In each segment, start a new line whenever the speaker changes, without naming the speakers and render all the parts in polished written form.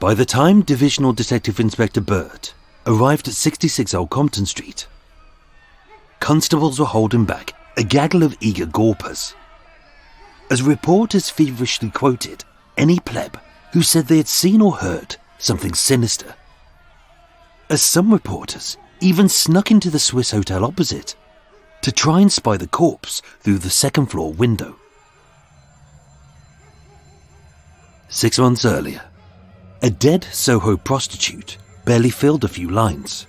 By the time Divisional Detective Inspector Bird arrived at 66 Old Compton Street, constables were holding back a gaggle of eager gawpers, as reporters feverishly quoted any pleb who said they had seen or heard something sinister. As some reporters even snuck into the Swiss hotel opposite to try and spy the corpse through the second-floor window. 6 months earlier, a dead Soho prostitute barely filled a few lines.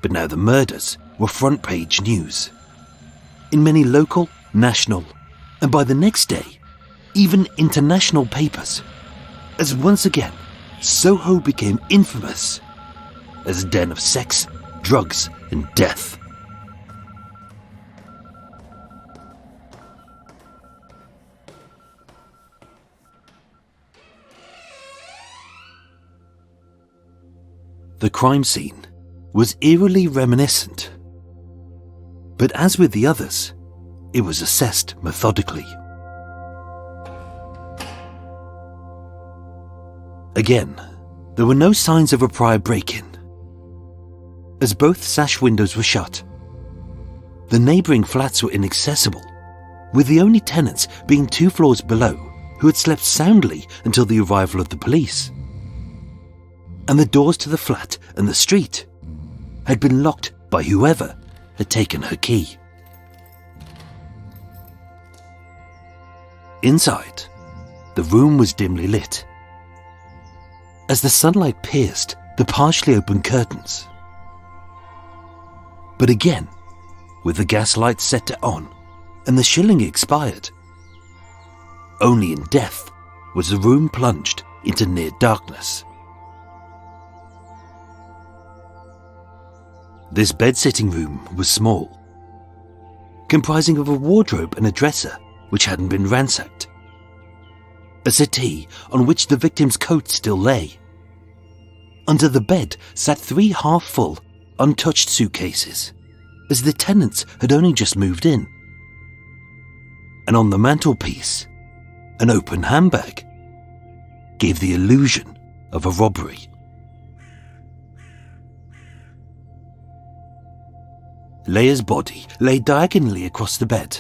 But now the murders were front-page news in many local, national, and by the next day, even international papers, as once again, Soho became infamous as a den of sex, drugs, and death. The crime scene was eerily reminiscent, but as with the others, it was assessed methodically. Again, there were no signs of a prior break-in, as both sash windows were shut. The neighbouring flats were inaccessible, with the only tenants being 2 floors below who had slept soundly until the arrival of the police. And the doors to the flat and the street had been locked by whoever had taken her key. Inside, the room was dimly lit, as the sunlight pierced the partially open curtains. But again, with the gas lights set to on and the shilling expired, only in death was the room plunged into near darkness. This bed-sitting room was small, comprising of a wardrobe and a dresser which hadn't been ransacked, a settee on which the victim's coat still lay. Under the bed sat 3 half-full, untouched suitcases, as the tenants had only just moved in. And on the mantelpiece, an open handbag gave the illusion of a robbery. Leah's body lay diagonally across the bed,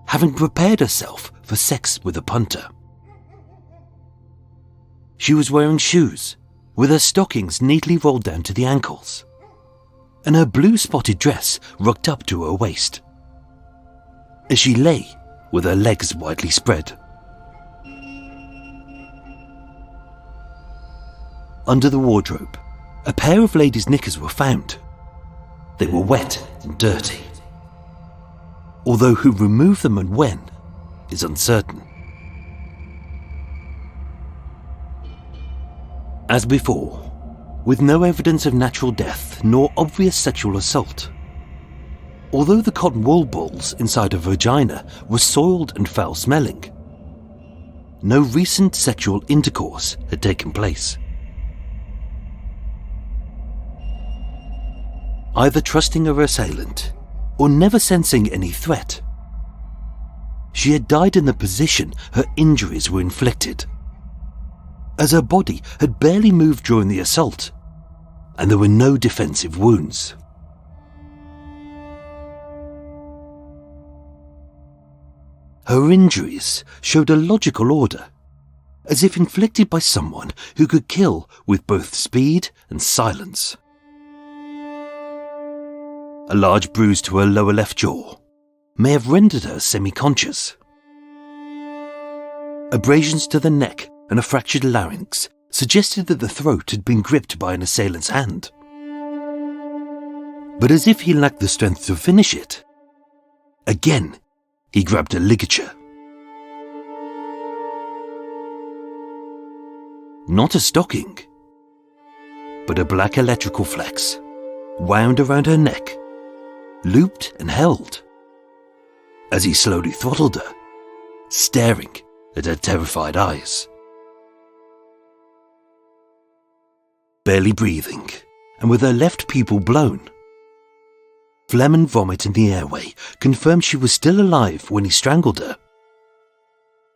having prepared herself for sex with a punter. She was wearing shoes, with her stockings neatly rolled down to the ankles, and her blue spotted dress rucked up to her waist, as she lay with her legs widely spread. Under the wardrobe, a pair of ladies' knickers were found. They were wet and dirty, although who removed them and when is uncertain. As before, with no evidence of natural death nor obvious sexual assault, although the cotton wool balls inside her vagina were soiled and foul-smelling, no recent sexual intercourse had taken place. Either trusting her assailant or never sensing any threat, she had died in the position her injuries were inflicted, as her body had barely moved during the assault, and there were no defensive wounds. Her injuries showed a logical order, as if inflicted by someone who could kill with both speed and silence. A large bruise to her lower left jaw may have rendered her semi-conscious. Abrasions to the neck and a fractured larynx suggested that the throat had been gripped by an assailant's hand. But as if he lacked the strength to finish it, again he grabbed a ligature. Not a stocking, but a black electrical flex wound around her neck, looped and held, as he slowly throttled her, staring at her terrified eyes. Barely breathing, and with her left pupil blown, phlegm and vomit in the airway confirmed she was still alive when he strangled her.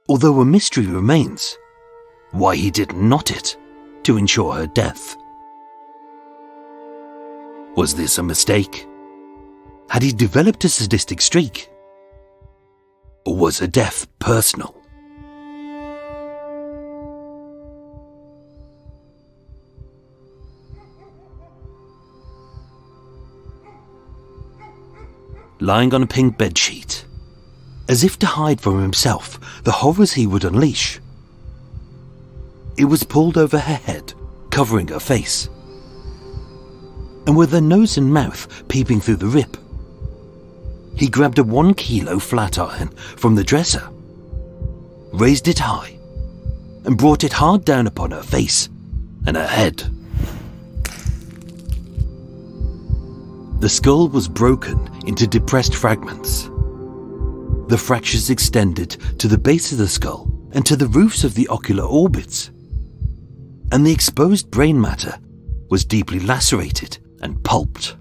Although a mystery remains why he didn't knot it to ensure her death. Was this a mistake? Had he developed a sadistic streak? Or was her death personal? Lying on a pink bedsheet, as if to hide from himself the horrors he would unleash, it was pulled over her head, covering her face. And with her nose and mouth peeping through the rip, he grabbed a 1 kilo flat iron from the dresser, raised it high, and brought it hard down upon her face and her head. The skull was broken into depressed fragments. The fractures extended to the base of the skull and to the roofs of the ocular orbits, and the exposed brain matter was deeply lacerated and pulped.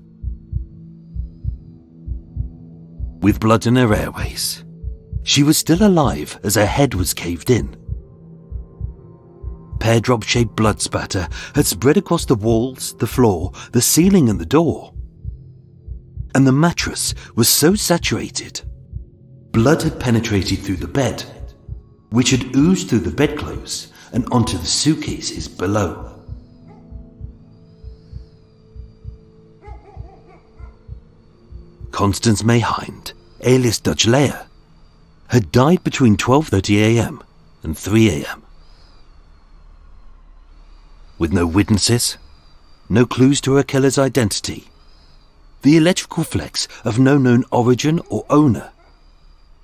With blood in her airways, she was still alive as her head was caved in. Peardrop-shaped blood spatter had spread across the walls, the floor, the ceiling and the door. And the mattress was so saturated, blood had penetrated through the bed, which had oozed through the bedclothes and onto the suitcases below. Constance May Hind, alias Dutch Leah, had died between 12:30 a.m. and 3 a.m. With no witnesses, no clues to her killer's identity, the electrical flecks of no known origin or owner,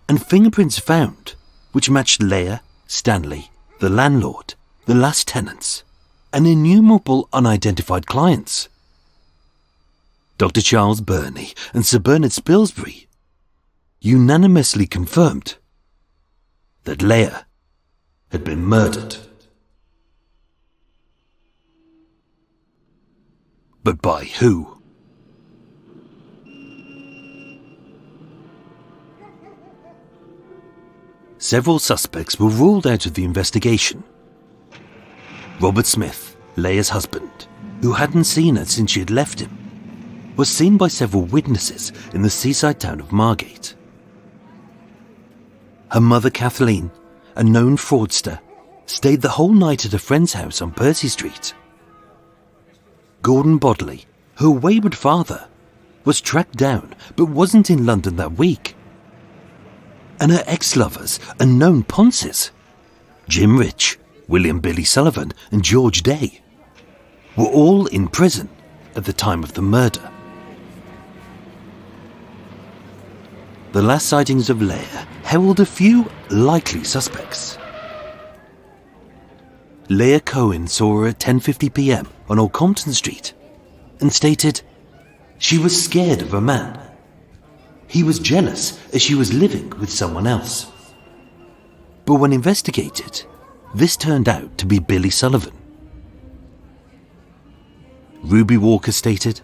and fingerprints found which matched Leah, Stanley, the landlord, the last tenants, and innumerable unidentified clients. Dr. Charles Burney and Sir Bernard Spilsbury unanimously confirmed that Leah had been murdered. But by who? Several suspects were ruled out of the investigation. Robert Smith, Leah's husband, who hadn't seen her since she had left him, was seen by several witnesses in the seaside town of Margate. Her mother Kathleen, a known fraudster, stayed the whole night at a friend's house on Percy Street. Gordon Bodley, her wayward father, was tracked down but wasn't in London that week. And her ex-lovers and known ponces, Jim Rich, William Billy Sullivan and George Day, were all in prison at the time of the murder. The last sightings of Leah herald a few likely suspects. Leah Cohen saw her at 10:50 p.m. on Old Compton Street and stated she was scared of a man. He was jealous as she was living with someone else. But when investigated, this turned out to be Billy Sullivan. Ruby Walker stated,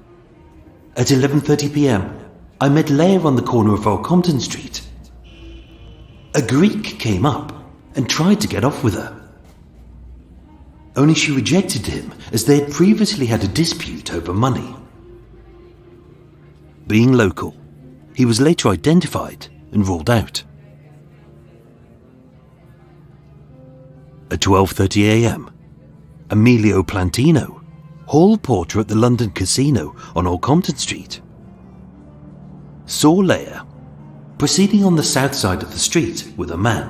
"At 11:30 p.m, I met Leah on the corner of Old Compton Street. A Greek came up and tried to get off with her. Only she rejected him as they had previously had a dispute over money. Being local, he was later identified and ruled out." At 12:30 a.m, Emilio Plantino, hall porter at the London Casino on Old Compton Street, saw Leah proceeding on the south side of the street with a man.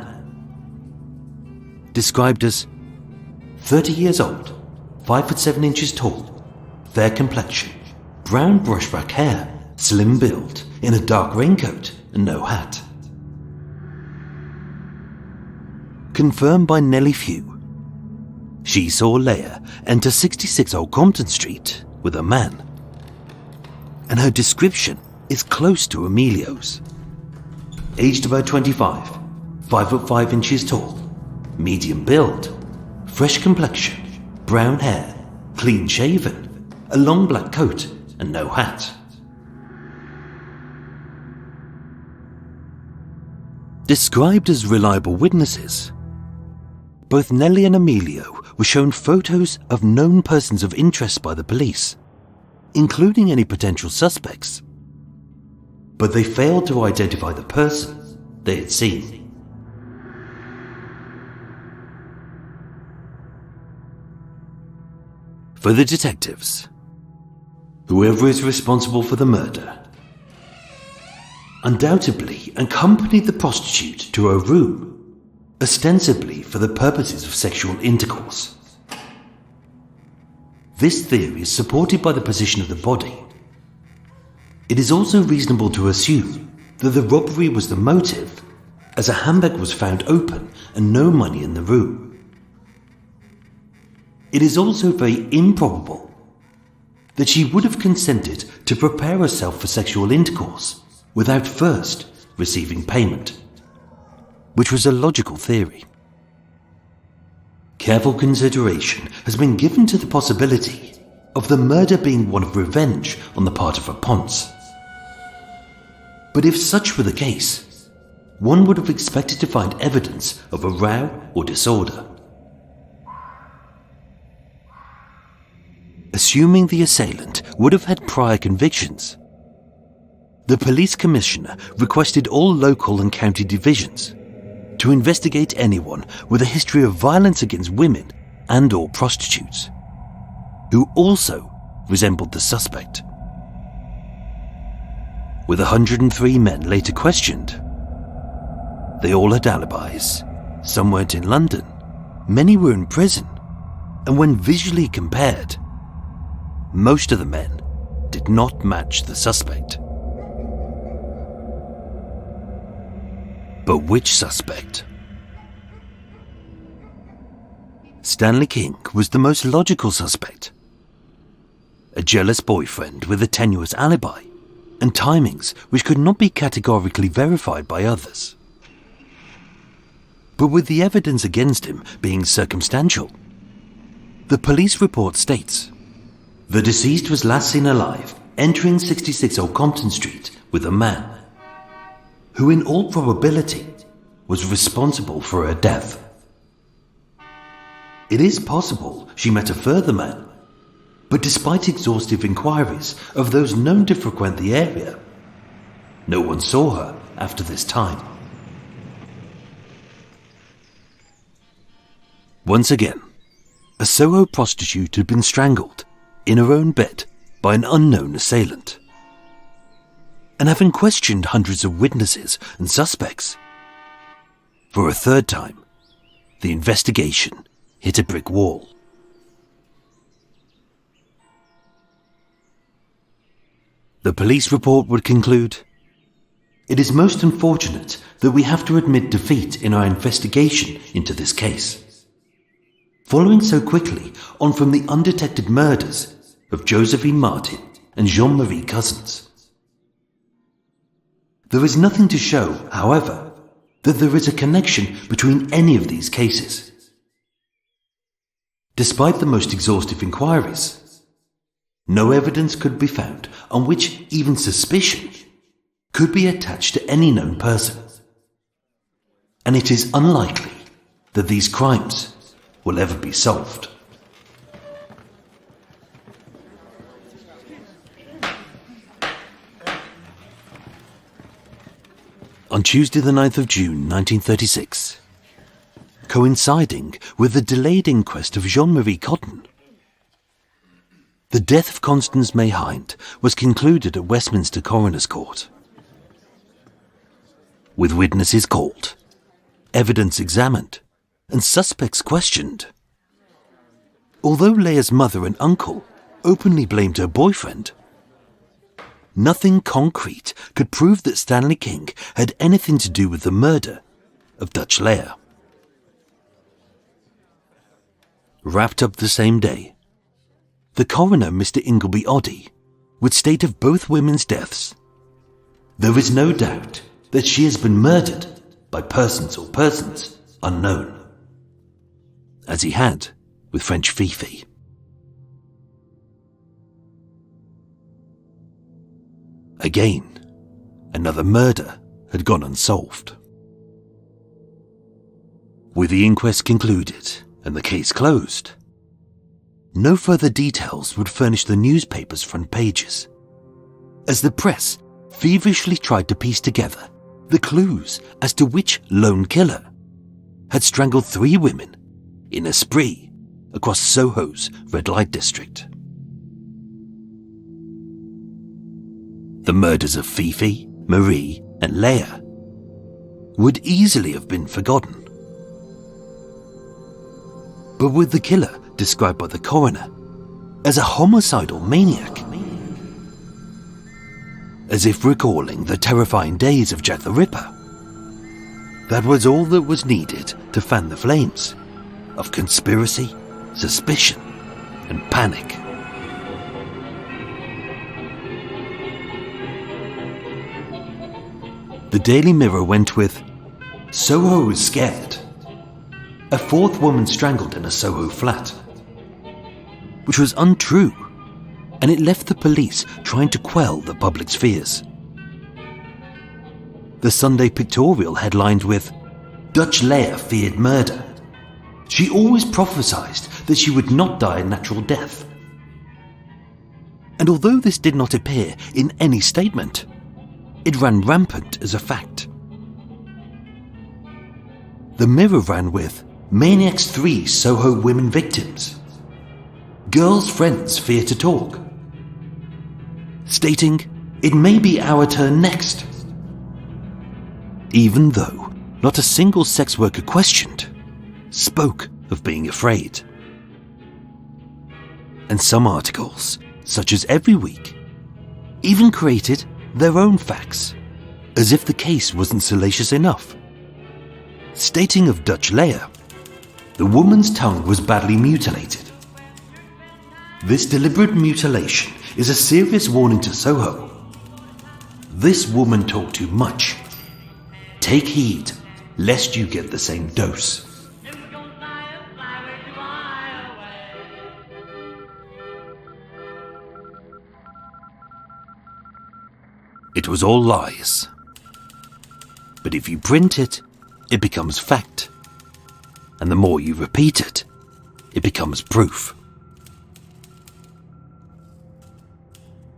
Described as 30 years old, 5'7" tall, fair complexion, brown brushback hair, slim build, in a dark raincoat and no hat. Confirmed by Nellie Few, she saw Leah enter 66 Old Compton Street with a man. And her description is close to Emilio's. Aged about 25, 5'5" tall, medium build, fresh complexion, brown hair, clean shaven, a long black coat and no hat. Described as reliable witnesses, both Nellie and Emilio were shown photos of known persons of interest by the police, including any potential suspects. But they failed to identify the person they had seen. For the detectives, whoever is responsible for the murder undoubtedly accompanied the prostitute to her room, ostensibly for the purposes of sexual intercourse. This theory is supported by the position of the body. It is also reasonable to assume that the robbery was the motive, as a handbag was found open and no money in the room. It is also very improbable that she would have consented to prepare herself for sexual intercourse without first receiving payment, which was a logical theory. Careful consideration has been given to the possibility of the murder being one of revenge on the part of her Ponce. But if such were the case, one would have expected to find evidence of a row or disorder. Assuming the assailant would have had prior convictions, the police commissioner requested all local and county divisions to investigate anyone with a history of violence against women and/or prostitutes, who also resembled the suspect. With 103 men later questioned, they all had alibis. Some weren't in London, many were in prison, and when visually compared, most of the men did not match the suspect. But which suspect? Stanley King was the most logical suspect. A jealous boyfriend with a tenuous alibi and timings which could not be categorically verified by others. But with the evidence against him being circumstantial, the police report states, the deceased was last seen alive entering 66 Old Compton Street with a man who in all probability was responsible for her death. It is possible she met a further man, but despite exhaustive inquiries of those known to frequent the area, no one saw her after this time. Once again, a Soho prostitute had been strangled in her own bed by an unknown assailant. And having questioned hundreds of witnesses and suspects, for a third time, the investigation hit a brick wall. The police report would conclude, it is most unfortunate that we have to admit defeat in our investigation into this case. Following so quickly on from the undetected murders of Josephine Martin and Jean-Marie Cousins. There is nothing to show, however, that there is a connection between any of these cases. Despite the most exhaustive inquiries, no evidence could be found on which even suspicion could be attached to any known person. And it is unlikely that these crimes will ever be solved. On Tuesday the 9th of June 1936, coinciding with the delayed inquest of Jean-Marie Cotton, the death of Constance May Hind was concluded at Westminster Coroner's Court. With witnesses called, evidence examined, and suspects questioned. Although Leah's mother and uncle openly blamed her boyfriend, nothing concrete could prove that Stanley King had anything to do with the murder of Dutch Leah. Wrapped up the same day, the coroner, Mr. Ingleby Oddie, would state of both women's deaths, there is no doubt that she has been murdered by persons or persons unknown, as he had with French Fifi. Again, another murder had gone unsolved. With the inquest concluded and the case closed, no further details would furnish the newspaper's front pages, as the press feverishly tried to piece together the clues as to which lone killer had strangled 3 women in a spree across Soho's red light district. The murders of Fifi, Marie, and Leah would easily have been forgotten. But with the killer described by the coroner as a homicidal maniac, as if recalling the terrifying days of Jack the Ripper, that was all that was needed to fan the flames of conspiracy, suspicion, and panic. The Daily Mirror went with, "Soho is scared. A 4th woman strangled in a Soho flat," which was untrue, and it left the police trying to quell the public's fears. The Sunday Pictorial headlined with, "Dutch Leah feared murder. She always prophesied that she would not die a natural death." And although this did not appear in any statement, it ran rampant as a fact. The Mirror ran with, "Maniac's 3 Soho women victims. Girls' friends fear to talk," stating, "It may be our turn next." Even though not a single sex worker questioned spoke of being afraid. And some articles, such as Every Week, even created their own facts, as if the case wasn't salacious enough, stating of Dutch Leah, "The woman's tongue was badly mutilated. This deliberate mutilation is a serious warning to Soho. This woman talked too much. Take heed, lest you get the same dose." It was all lies. But if you print it, it becomes fact. And the more you repeat it, it becomes proof.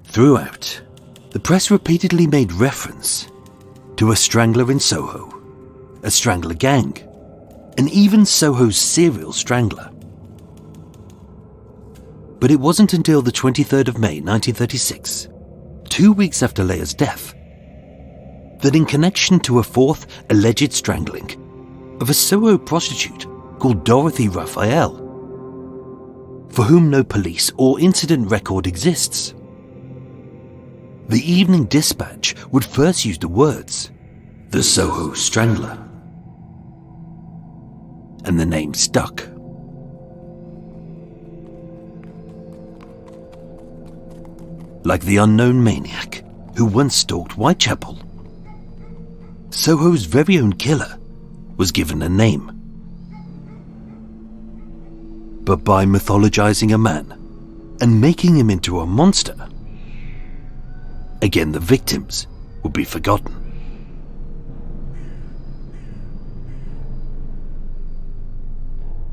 Throughout, the press repeatedly made reference to a strangler in Soho, a strangler gang, and even Soho's serial strangler. But it wasn't until the 23rd of May 1936, 2 weeks after Leah's death, that in connection to a 4th alleged strangling of a Soho prostitute called Dorothy Raphael, for whom no police or incident record exists, the Evening Dispatch would first use the words, "the Soho Strangler," and the name stuck. Like the unknown maniac who once stalked Whitechapel, Soho's very own killer was given a name. But by mythologizing a man and making him into a monster, again the victims would be forgotten.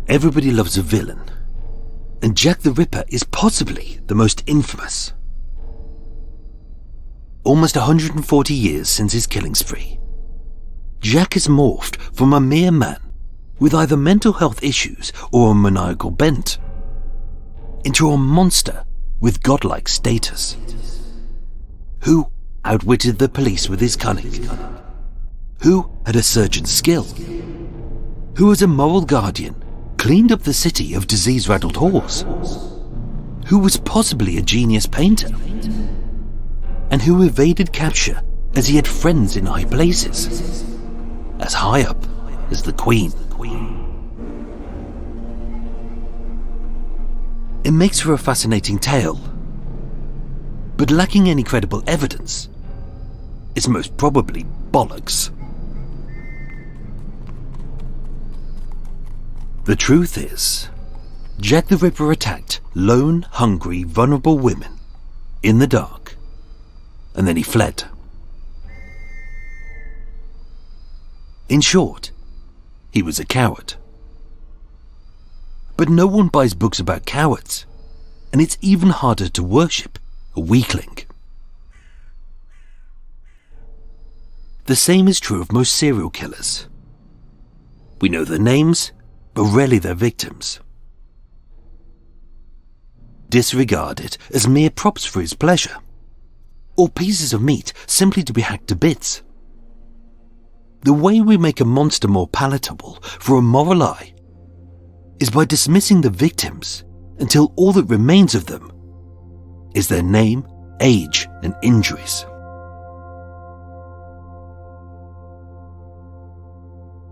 Everybody loves a villain, and Jack the Ripper is possibly the most infamous. Almost 140 years since his killing spree, Jack has morphed from a mere man with either mental health issues or a maniacal bent into a monster with godlike status, who outwitted the police with his cunning, who had a surgeon's skill, who as a moral guardian cleaned up the city of disease-raddled whores, who was possibly a genius painter, and who evaded capture as he had friends in high places, as high up as the Queen. It makes for a fascinating tale, but lacking any credible evidence, it's most probably bollocks. The truth is, Jack the Ripper attacked lone, hungry, vulnerable women in the dark, and then he fled. In short, he was a coward. But no one buys books about cowards, and it's even harder to worship a weakling. The same is true of most serial killers. We know their names, but rarely their victims. Disregarded as mere props for his pleasure, or pieces of meat simply to be hacked to bits. The way we make a monster more palatable for a moral eye is by dismissing the victims until all that remains of them is their name, age, and injuries.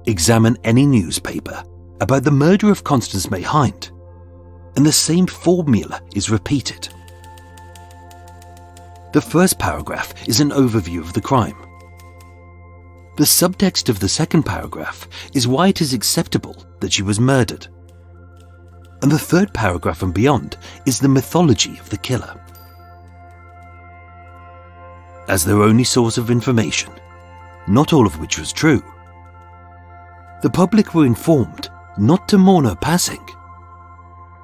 Examine any newspaper about the murder of Constance May Hind, and the same formula is repeated. The first paragraph is an overview of the crime. The subtext of the second paragraph is why it is acceptable that she was murdered. And the third paragraph and beyond is the mythology of the killer. As their only source of information, not all of which was true, the public were informed not to mourn her passing,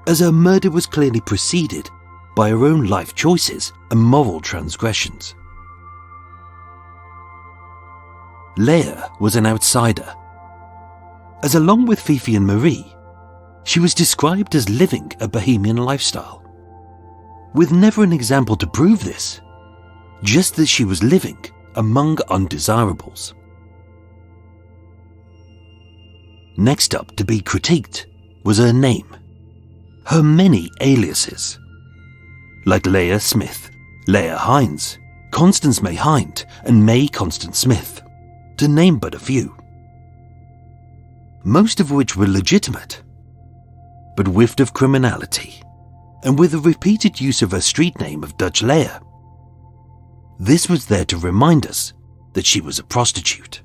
as her murder was clearly preceded by her own life choices and moral transgressions. Leah was an outsider, as along with Fifi and Marie, she was described as living a bohemian lifestyle, with never an example to prove this, just that she was living among undesirables. Next up to be critiqued was her name, her many aliases, like Leah Smith, Leah Hines, Constance May Hind, and May Constance Smith, to name but a few. Most of which were legitimate, but whiffed of criminality, and with a repeated use of her street name of Dutch Leah. This was there to remind us that she was a prostitute.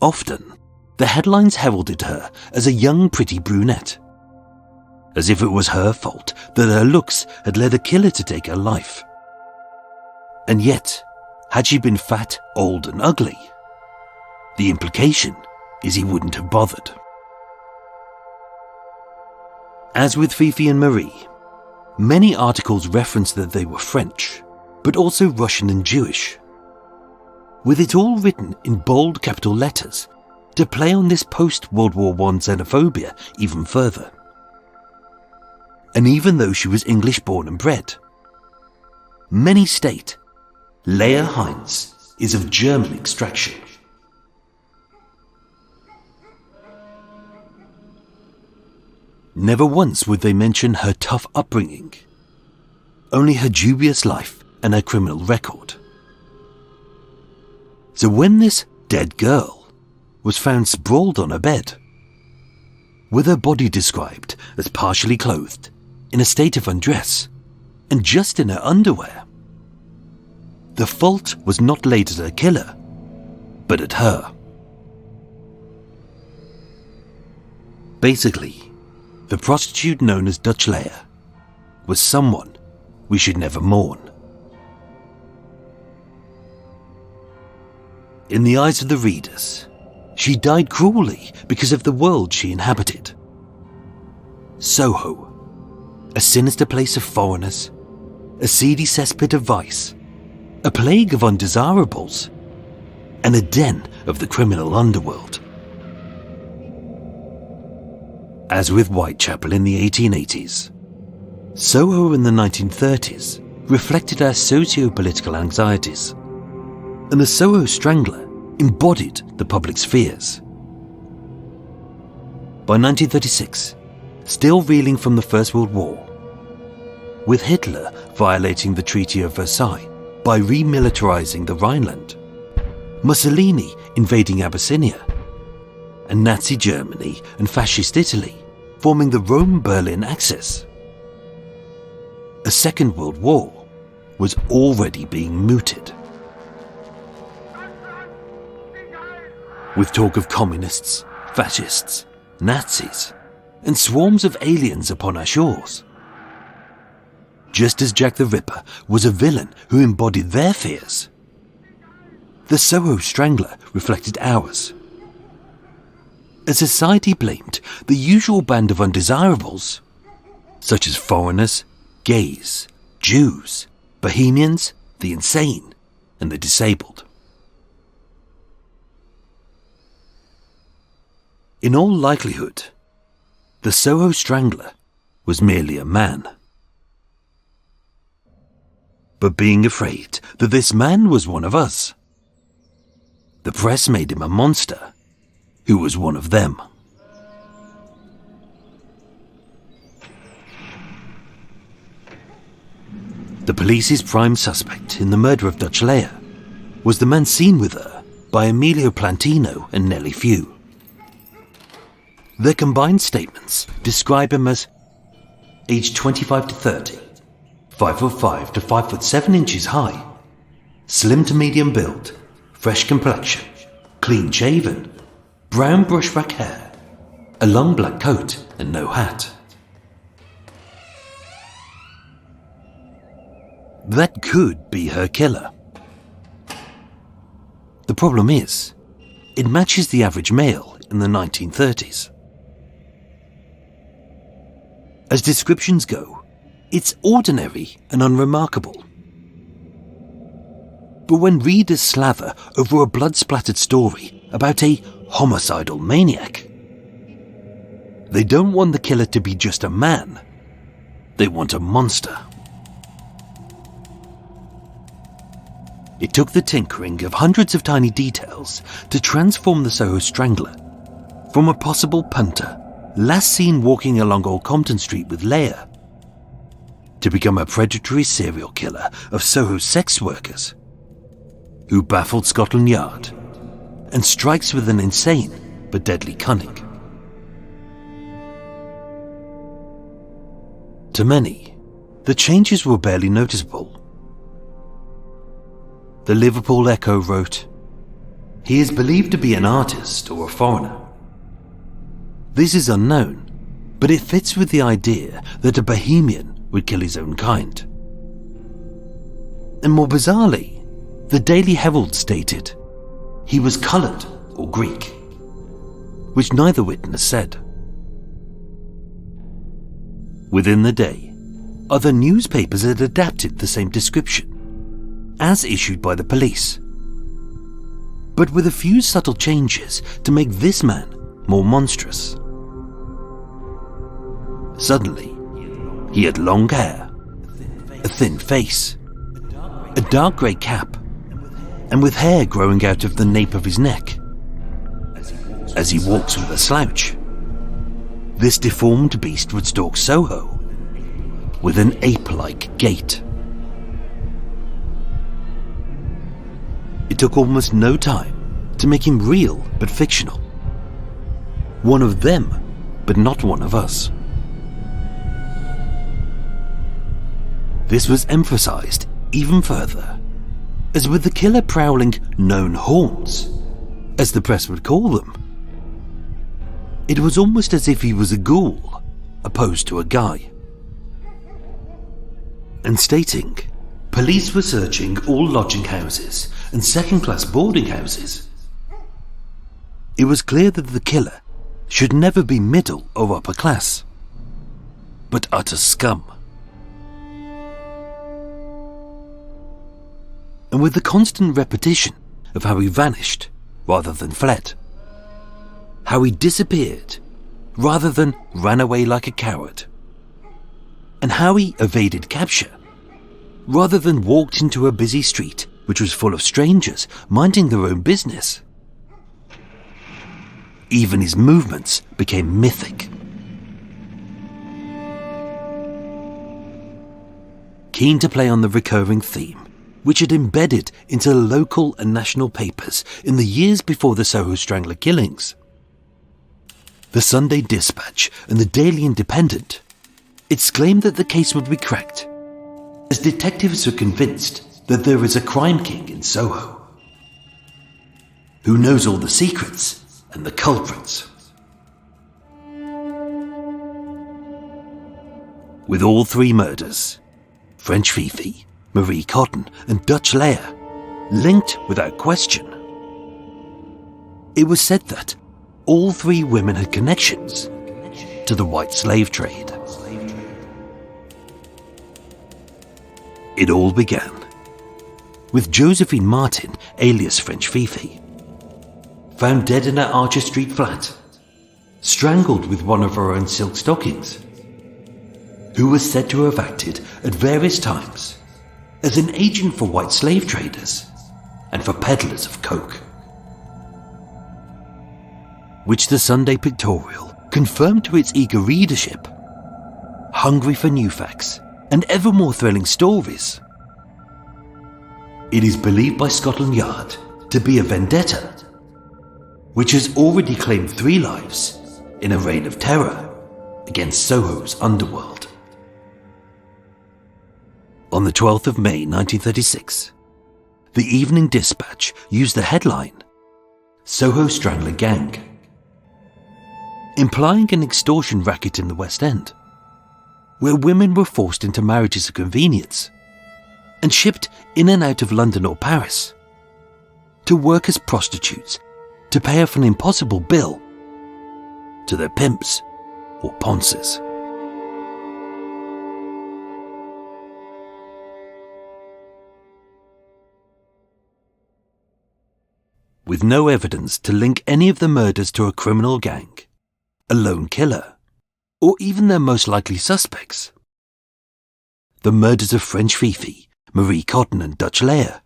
Often, the headlines heralded her as a young pretty brunette, as if it was her fault that her looks had led a killer to take her life. And yet, had she been fat, old and ugly, the implication is he wouldn't have bothered. As with Fifi and Marie, many articles reference that they were French, but also Russian and Jewish, with it all written in bold capital letters to play on this post-World War I xenophobia even further. And even though she was English-born and bred, many state Leah Hines is of German extraction. Never once would they mention her tough upbringing, only her dubious life and her criminal record. So when this dead girl was found sprawled on her bed, with her body described as partially clothed, in a state of undress, and just in her underwear, the fault was not laid at her killer, but at her. Basically, the prostitute known as Dutch Leah was someone we should never mourn. In the eyes of the readers, she died cruelly because of the world she inhabited. Soho, a sinister place of foreigners, a seedy cesspit of vice, a plague of undesirables, and a den of the criminal underworld. As with Whitechapel in the 1880s, Soho in the 1930s reflected our socio-political anxieties, and the Soho Strangler embodied the public's fears. By 1936, still reeling from the First World War, with Hitler violating the Treaty of Versailles by remilitarizing the Rhineland, Mussolini invading Abyssinia, and Nazi Germany and Fascist Italy forming the Rome-Berlin axis, a Second World War was already being mooted. With talk of communists, fascists, Nazis, and swarms of aliens upon our shores. Just as Jack the Ripper was a villain who embodied their fears, the Soho Strangler reflected ours. A society blamed the usual band of undesirables, such as foreigners, gays, Jews, Bohemians, the insane, and the disabled. In all likelihood, the Soho Strangler was merely a man. But being afraid that this man was one of us, the press made him a monster who was one of them. The police's prime suspect in the murder of Dutch Leah was the man seen with her by Emilio Plantino and Nellie Few. Their combined statements describe him as aged 25 to 30, 5'5" to 5'7" inches high, slim to medium build, fresh complexion, clean shaven, brown brushback hair, a long black coat and no hat. That could be her killer. The problem is, it matches the average male in the 1930s. As descriptions go, it's ordinary and unremarkable. But when readers slather over a blood-splattered story about a homicidal maniac, they don't want the killer to be just a man. They want a monster. It took the tinkering of hundreds of tiny details to transform the Soho Strangler from a possible punter last seen walking along Old Compton Street with Leah to become a predatory serial killer of Soho sex workers who baffled Scotland Yard and strikes with an insane but deadly cunning. To many, the changes were barely noticeable. The Liverpool Echo wrote, "He is believed to be an artist or a foreigner." This is unknown, but it fits with the idea that a bohemian would kill his own kind. And more bizarrely, the Daily Herald stated he was coloured or Greek, which neither witness said. Within the day, other newspapers had adapted the same description, as issued by the police, but with a few subtle changes to make this man more monstrous. Suddenly, he had long hair, a thin face, a dark grey cap, and with hair growing out of the nape of his neck. As he walks with a slouch, this deformed beast would stalk Soho with an ape-like gait. It took almost no time to make him real but fictional. One of them, but not one of us. This was emphasized even further, as with the killer prowling known haunts, as the press would call them, it was almost as if he was a ghoul opposed to a guy. And stating police were searching all lodging houses and second-class boarding houses, it was clear that the killer should never be middle or upper class, but utter scum. And with the constant repetition of how he vanished rather than fled, how he disappeared rather than ran away like a coward, and how he evaded capture rather than walked into a busy street which was full of strangers minding their own business. Even his movements became mythic. Keen to play on the recurring theme, which had embedded into local and national papers in the years before the Soho Strangler killings, the Sunday Dispatch and the Daily Independent, exclaimed that the case would be cracked, as detectives are convinced that there is a crime king in Soho, who knows all the secrets and the culprits. With all three murders, French Fifi, Marie Cotton and Dutch Leah, linked without question. It was said that all three women had connections to the white slave trade. It all began with Josephine Martin, alias French Fifi, found dead in her Archer Street flat, strangled with one of her own silk stockings, who was said to have acted at various times as an agent for white slave traders and for peddlers of coke. Which the Sunday Pictorial confirmed to its eager readership, hungry for new facts and ever more thrilling stories. It is believed by Scotland Yard to be a vendetta which has already claimed 3 lives in a reign of terror against Soho's underworld. On the 12th of May 1936, the Evening Dispatch used the headline, "Soho Strangler Gang," implying an extortion racket in the West End, where women were forced into marriages of convenience and shipped in and out of London or Paris to work as prostitutes to pay off an impossible bill to their pimps or ponces. With no evidence to link any of the murders to a criminal gang, a lone killer, or even their most likely suspects, the murders of French Fifi, Marie Cotton and Dutch Leah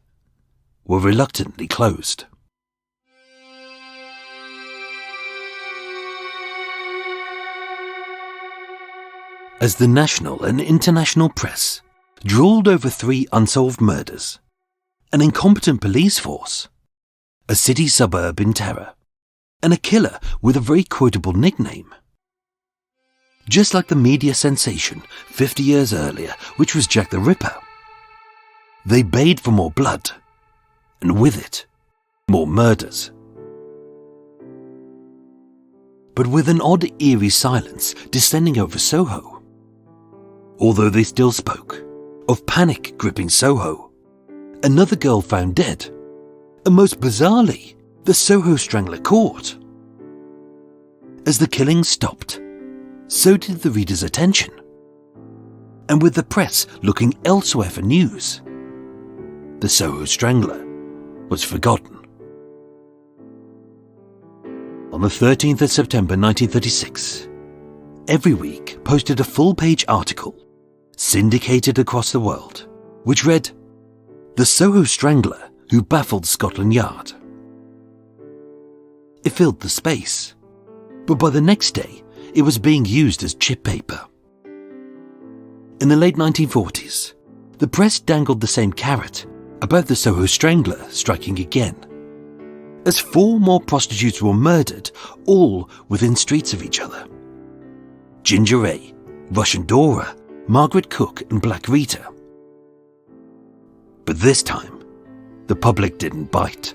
were reluctantly closed. As the national and international press drooled over 3 unsolved murders, an incompetent police force, a city suburb in terror, and a killer with a very quotable nickname. Just like the media sensation 50 years earlier, which was Jack the Ripper, they bayed for more blood, and with it, more murders. But with an odd eerie silence descending over Soho, although they still spoke of panic gripping Soho, another girl found dead, and most bizarrely, the Soho Strangler caught. As the killing stopped, so did the reader's attention, and with the press looking elsewhere for news, the Soho Strangler was forgotten. On the 13th of September 1936, Every Week posted a full-page article, syndicated across the world, which read, "The Soho Strangler Who Baffled Scotland Yard." It filled the space, but by the next day it was being used as chip paper. In the late 1940s, the press dangled the same carrot about the Soho Strangler striking again, as 4 more prostitutes were murdered, all within streets of each other. Ginger A, Russian Dora, Margaret Cook and Black Rita. But this time, the public didn't bite.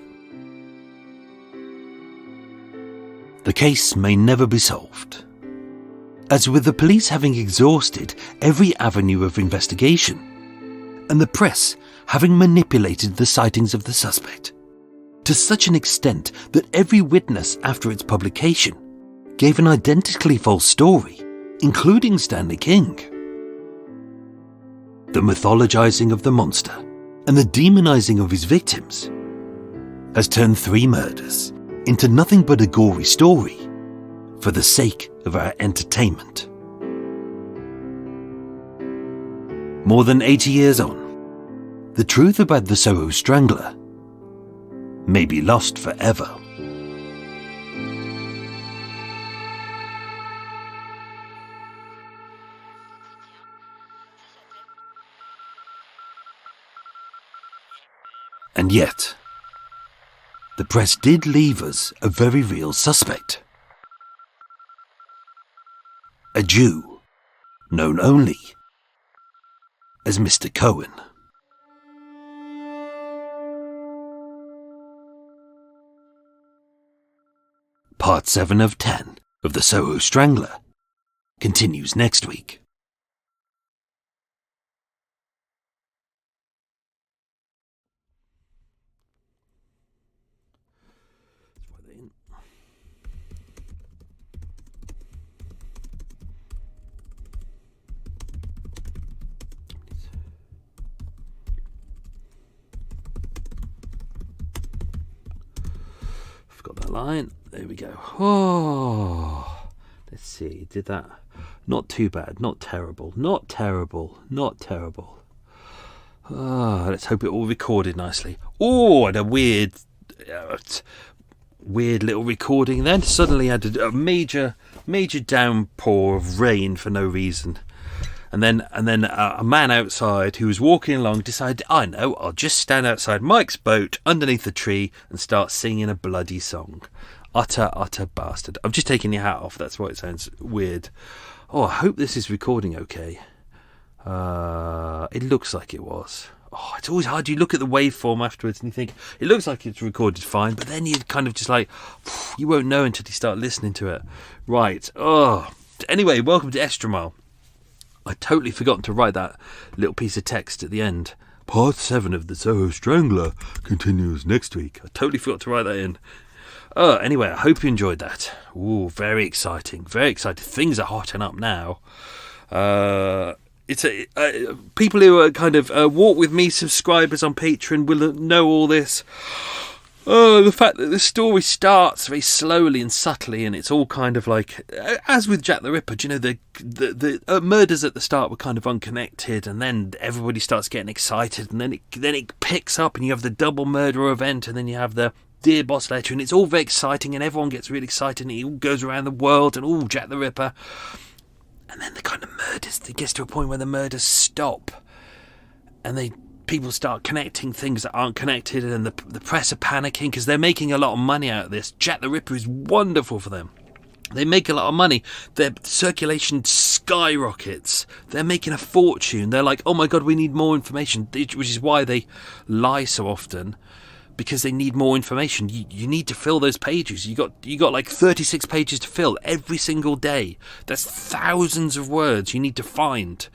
The case may never be solved, as with the police having exhausted every avenue of investigation, and the press having manipulated the sightings of the suspect to such an extent that every witness after its publication gave an identically false story, including Stanley King. The mythologizing of the monster and the demonizing of his victims has turned 3 murders into nothing but a gory story for the sake of our entertainment. More than 80 years on, the truth about the Soho Strangler may be lost forever. And yet, the press did leave us a very real suspect. A Jew, known only as Mr. Cohen. Part 7 of 10 of The Soho Strangler continues next week. forgot that line. There we go. Oh, let's see. Did that? Not too bad. Not terrible. Not terrible. Not terrible. Oh, let's hope it all recorded nicely. Oh, and a weird little recording. Then suddenly had a major downpour of rain for no reason. And then a man outside who was walking along decided, I know, I'll just stand outside Mike's boat underneath the tree and start singing a bloody song. Utter bastard. I've just taken your hat off. That's why it sounds weird. Oh, I hope this is recording okay. It looks like it was. Oh, it's always hard. You look at the waveform afterwards and you think, it looks like it's recorded fine, but then you kind of just like, you won't know until you start listening to it. Right. Oh. Anyway, welcome to Estromile. I totally forgotten to write that little piece of text at the end. Part 7 of the Soho Strangler continues next week. I totally forgot to write that in. Anyway, I hope you enjoyed that. Ooh, very exciting. Very exciting. Things are hotting up now. It's people who are kind of Walk With Me subscribers on Patreon will know all this. The fact that the story starts very slowly and subtly, and it's all kind of like, as with Jack the Ripper, do you know, the murders at the start were kind of unconnected, and then everybody starts getting excited, and then it picks up, and you have the double murder event, and then you have the Dear Boss letter, and it's all very exciting, and everyone gets really excited, and it all goes around the world, and Jack the Ripper. And then the kind of murders, it gets to a point where the murders stop, and people start connecting things that aren't connected, and the press are panicking because they're making a lot of money out of this. Jack the Ripper is wonderful for them. They make a lot of money. Their circulation skyrockets. They're making a fortune. They're like, oh my God, we need more information, which is why they lie so often, because they need more information. You need to fill those pages. You got like 36 pages to fill every single day. That's thousands of words you need to find.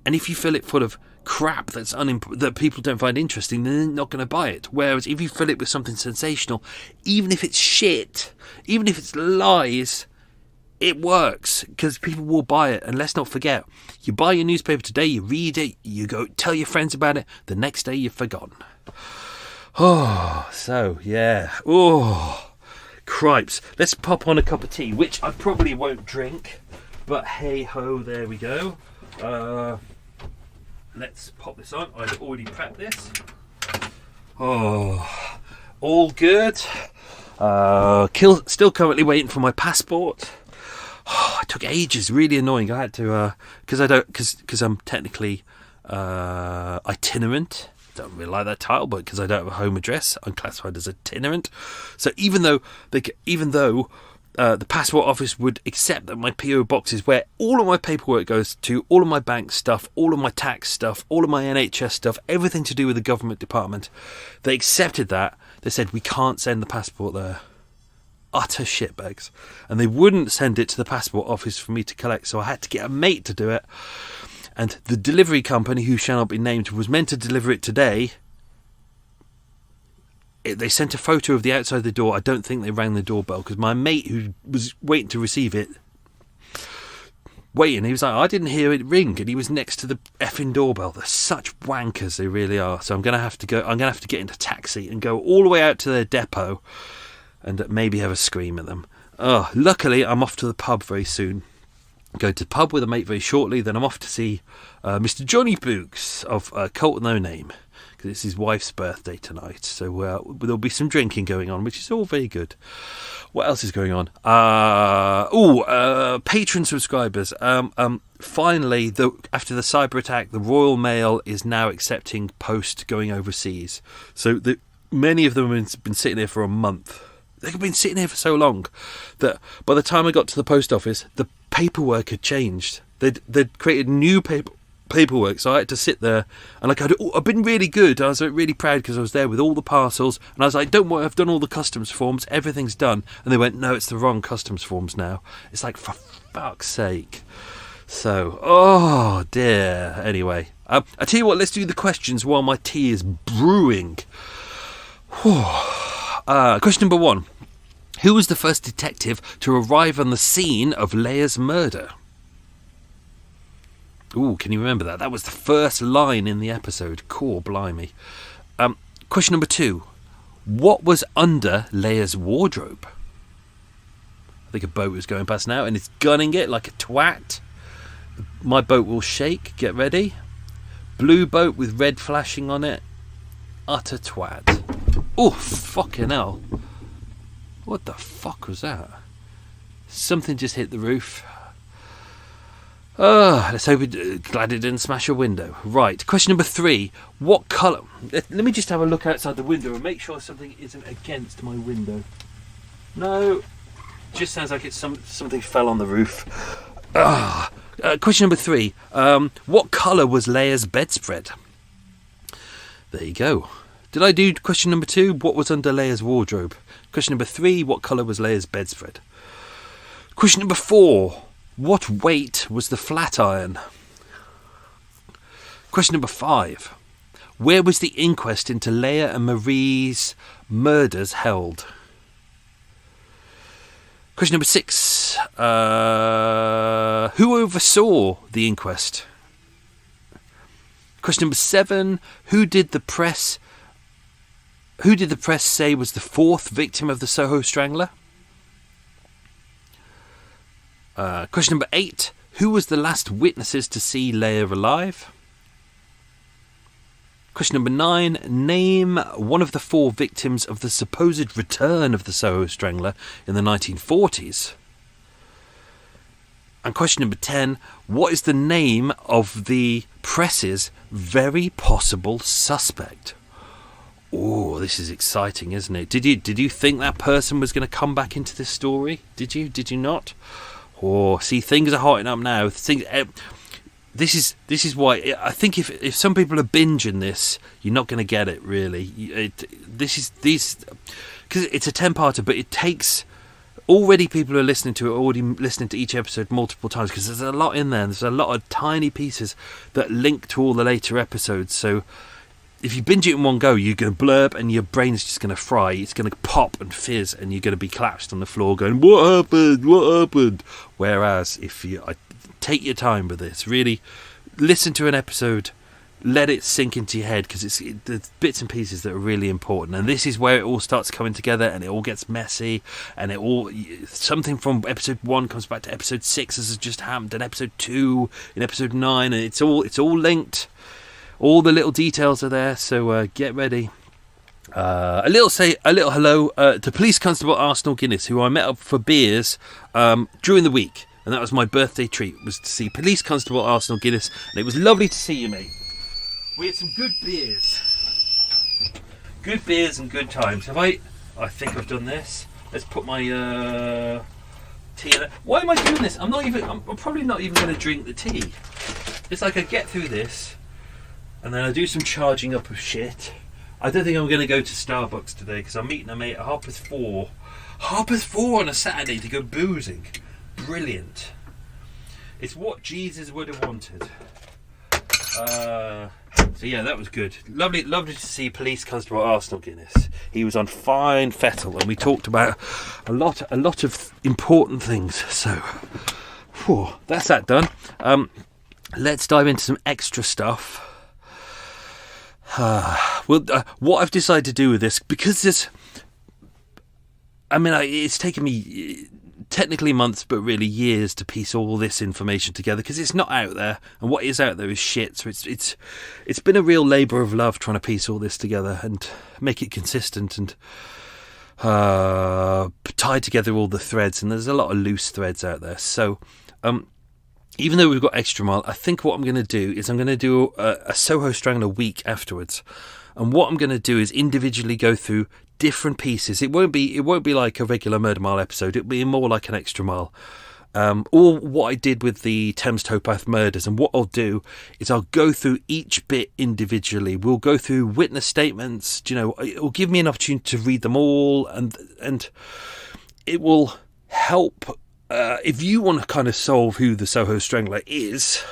And if you fill it full of crap that people don't find interesting, then they're not going to buy it. Whereas if you fill it with something sensational, even if it's shit, even if it's lies, it works because people will buy it. And let's not forget, you buy your newspaper today, you read it, you go tell your friends about it, the next day you've forgotten. Oh, so yeah. Oh, cripes. Let's pop on a cup of tea, which I probably won't drink, but hey ho, there we go. Let's pop this on. I've already prepped this. Oh, all good. Still currently waiting for my passport. Oh, it took ages. Really annoying. I had to because I'm technically itinerant. Don't really like that title, but because I don't have a home address, I'm classified as itinerant. So even though the passport office would accept that my PO box is where all of my paperwork goes to, all of my bank stuff, all of my tax stuff, all of my NHS stuff, everything to do with the government department, they accepted that. They said, we can't send the passport there. Utter shitbags. And they wouldn't send it to the passport office for me to collect, so I had to get a mate to do it. And the delivery company, who shall not be named, was meant to deliver it today. They sent a photo of the outside of the door. I don't think they rang the doorbell because my mate, who was waiting to receive it, he was like, I didn't hear it ring, and he was next to the effing doorbell. They're such wankers, they really are. So I'm gonna have to get into a taxi and go all the way out to their depot and maybe have a scream at them. Oh, luckily I'm off to the pub very soon. Go to the pub with a mate very shortly. Then I'm off to see Mr. Johnny Books of Cult with No Name, because it's his wife's birthday tonight. So there'll be some drinking going on, which is all very good. What else is going on? Patreon subscribers. Finally, after the cyber attack, the Royal Mail is now accepting post going overseas. So many of them have been sitting there for a month. They've been sitting here for so long that by the time I got to the post office, the paperwork had changed. They'd created new paperwork, so I had to sit there and I've been really good. I was really proud because I was there with all the parcels, and I was like, don't worry, I've done all the customs forms, everything's done. And they went, no, it's the wrong customs forms now. It's like, for fuck's sake. So, oh dear. Anyway, I tell you what, let's do the questions while my tea is brewing. Question number 1. Who was the first detective to arrive on the scene of Leah's murder? Ooh, can you remember that? That was the first line in the episode. Cool, blimey. Question number 2. What was under Leah's wardrobe? I think a boat was going past now and it's gunning it like a twat. My boat will shake. Get ready. Blue boat with red flashing on it. Utter twat. Oh, fucking hell. What the fuck was that? Something just hit the roof. Oh, let's hope glad it didn't smash a window. Right, question number 3. What colour... Let me just have a look outside the window and make sure something isn't against my window. No, just sounds like it's something fell on the roof. Question number 3. What colour was Leah's bedspread? There you go. Did I do question number 2? What was under Leah's wardrobe? Question number 3. What colour was Leah's bedspread? Question number 4. What weight was the flat iron? Question number 5. Where was the inquest into Leah and Marie's murders held? Question number 6. Who oversaw the inquest? Question number 7. Who did the press say was the 4th victim of the Soho Strangler? Question number 8. Who was the last witnesses to see Leah alive? Question number 9. Name one of the 4 victims of the supposed return of the Soho Strangler in the 1940s. And question number 10. What is the name of the press's very possible suspect? Oh, this is exciting, isn't it? Did you think that person was going to come back into this story? Did you not? Oh, see, things are hotting up now. This is why I think if some people are binging this, you're not going to get it really. Because it's a 10-parter, but it takes. Already people are listening to it, already listening to each episode multiple times because there's a lot in there. There's a lot of tiny pieces that link to all the later episodes. So if you binge it in one go, you're going to blurb and your brain's just going to fry. It's going to pop and fizz and you're going to be collapsed on the floor going, what happened? Whereas if you take your time with this, really listen to an episode, let it sink into your head because there's bits and pieces that are really important. And this is where it all starts coming together and it all gets messy and something from episode 1 comes back to episode 6 as has just happened, and episode 2 in episode 9, and it's all linked. All the little details are there, so get ready. A little hello to Police Constable Arsenal Guinness, who I met up for beers during the week, and that was my birthday treat, was to see Police Constable Arsenal Guinness, and it was lovely to see you, mate. We had some good beers and good times. I think I've done this. Let's put my tea in it. Why am I doing this? I'm probably not even going to drink the tea. It's like I get through this. And then I do some charging up of shit. I don't think I'm going to go to Starbucks today because I'm meeting a mate at 4:30. 4:30 on a Saturday to go boozing. Brilliant. It's what Jesus would have wanted. So yeah, that was good. Lovely to see Police Constable Arsenal Guinness. He was on fine fettle and we talked about a lot of important things. So, that's that done. Let's dive into some extra stuff. What I've decided to do with this, because it's taken me technically months, but really years to piece all this information together because it's not out there, and what is out there is shit. So it's been a real labour of love trying to piece all this together and make it consistent and tie together all the threads. And there's a lot of loose threads out there. So even though we've got Extra Mile, I think what I'm going to do is I'm going to do a Soho Strangler week afterwards. And what I'm going to do is individually go through different pieces. It won't be like a regular Murder Mile episode. It'll be more like an Extra Mile. Or what I did with the Thames Towpath murders. And what I'll do is I'll go through each bit individually. We'll go through witness statements. It will give me an opportunity to read them all. And it will help... if you want to kind of solve who the Soho Strangler is,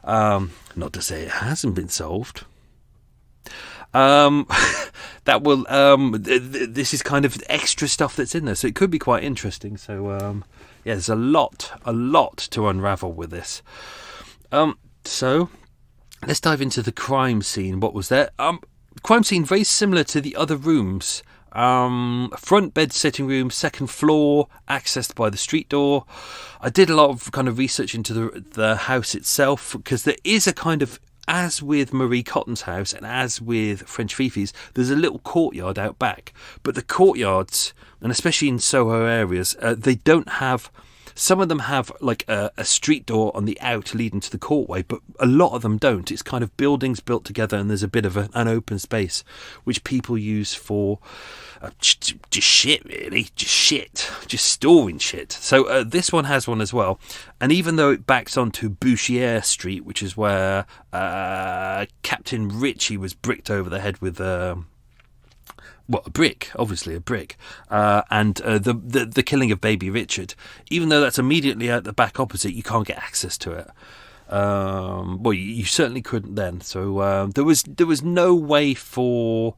not to say it hasn't been solved, that will this is kind of extra stuff that's in there, so it could be quite interesting. So there's a lot to unravel with this. So let's dive into the crime scene. What was there? crime scene very similar to the other rooms. Front bed, sitting room, second floor, accessed by the street door. I did a lot of kind of research into the house itself, because there is a kind of, as with Marie Cotton's house and as with French Fifi's, there's a little courtyard out back. But the courtyards, and especially in Soho areas, they don't have... Some of them have like a street door on the out leading to the courtway, but a lot of them don't. It's kind of buildings built together, and there's a bit of an open space which people use for just shit, really. Just storing shit. So this one has one as well. And even though it backs onto Bouchier Street, which is where Captain Ritchie was bricked over the head with... a brick, obviously a brick, and the killing of baby Richard. Even though that's immediately at the back opposite, you can't get access to it. You certainly couldn't then. So there was no way for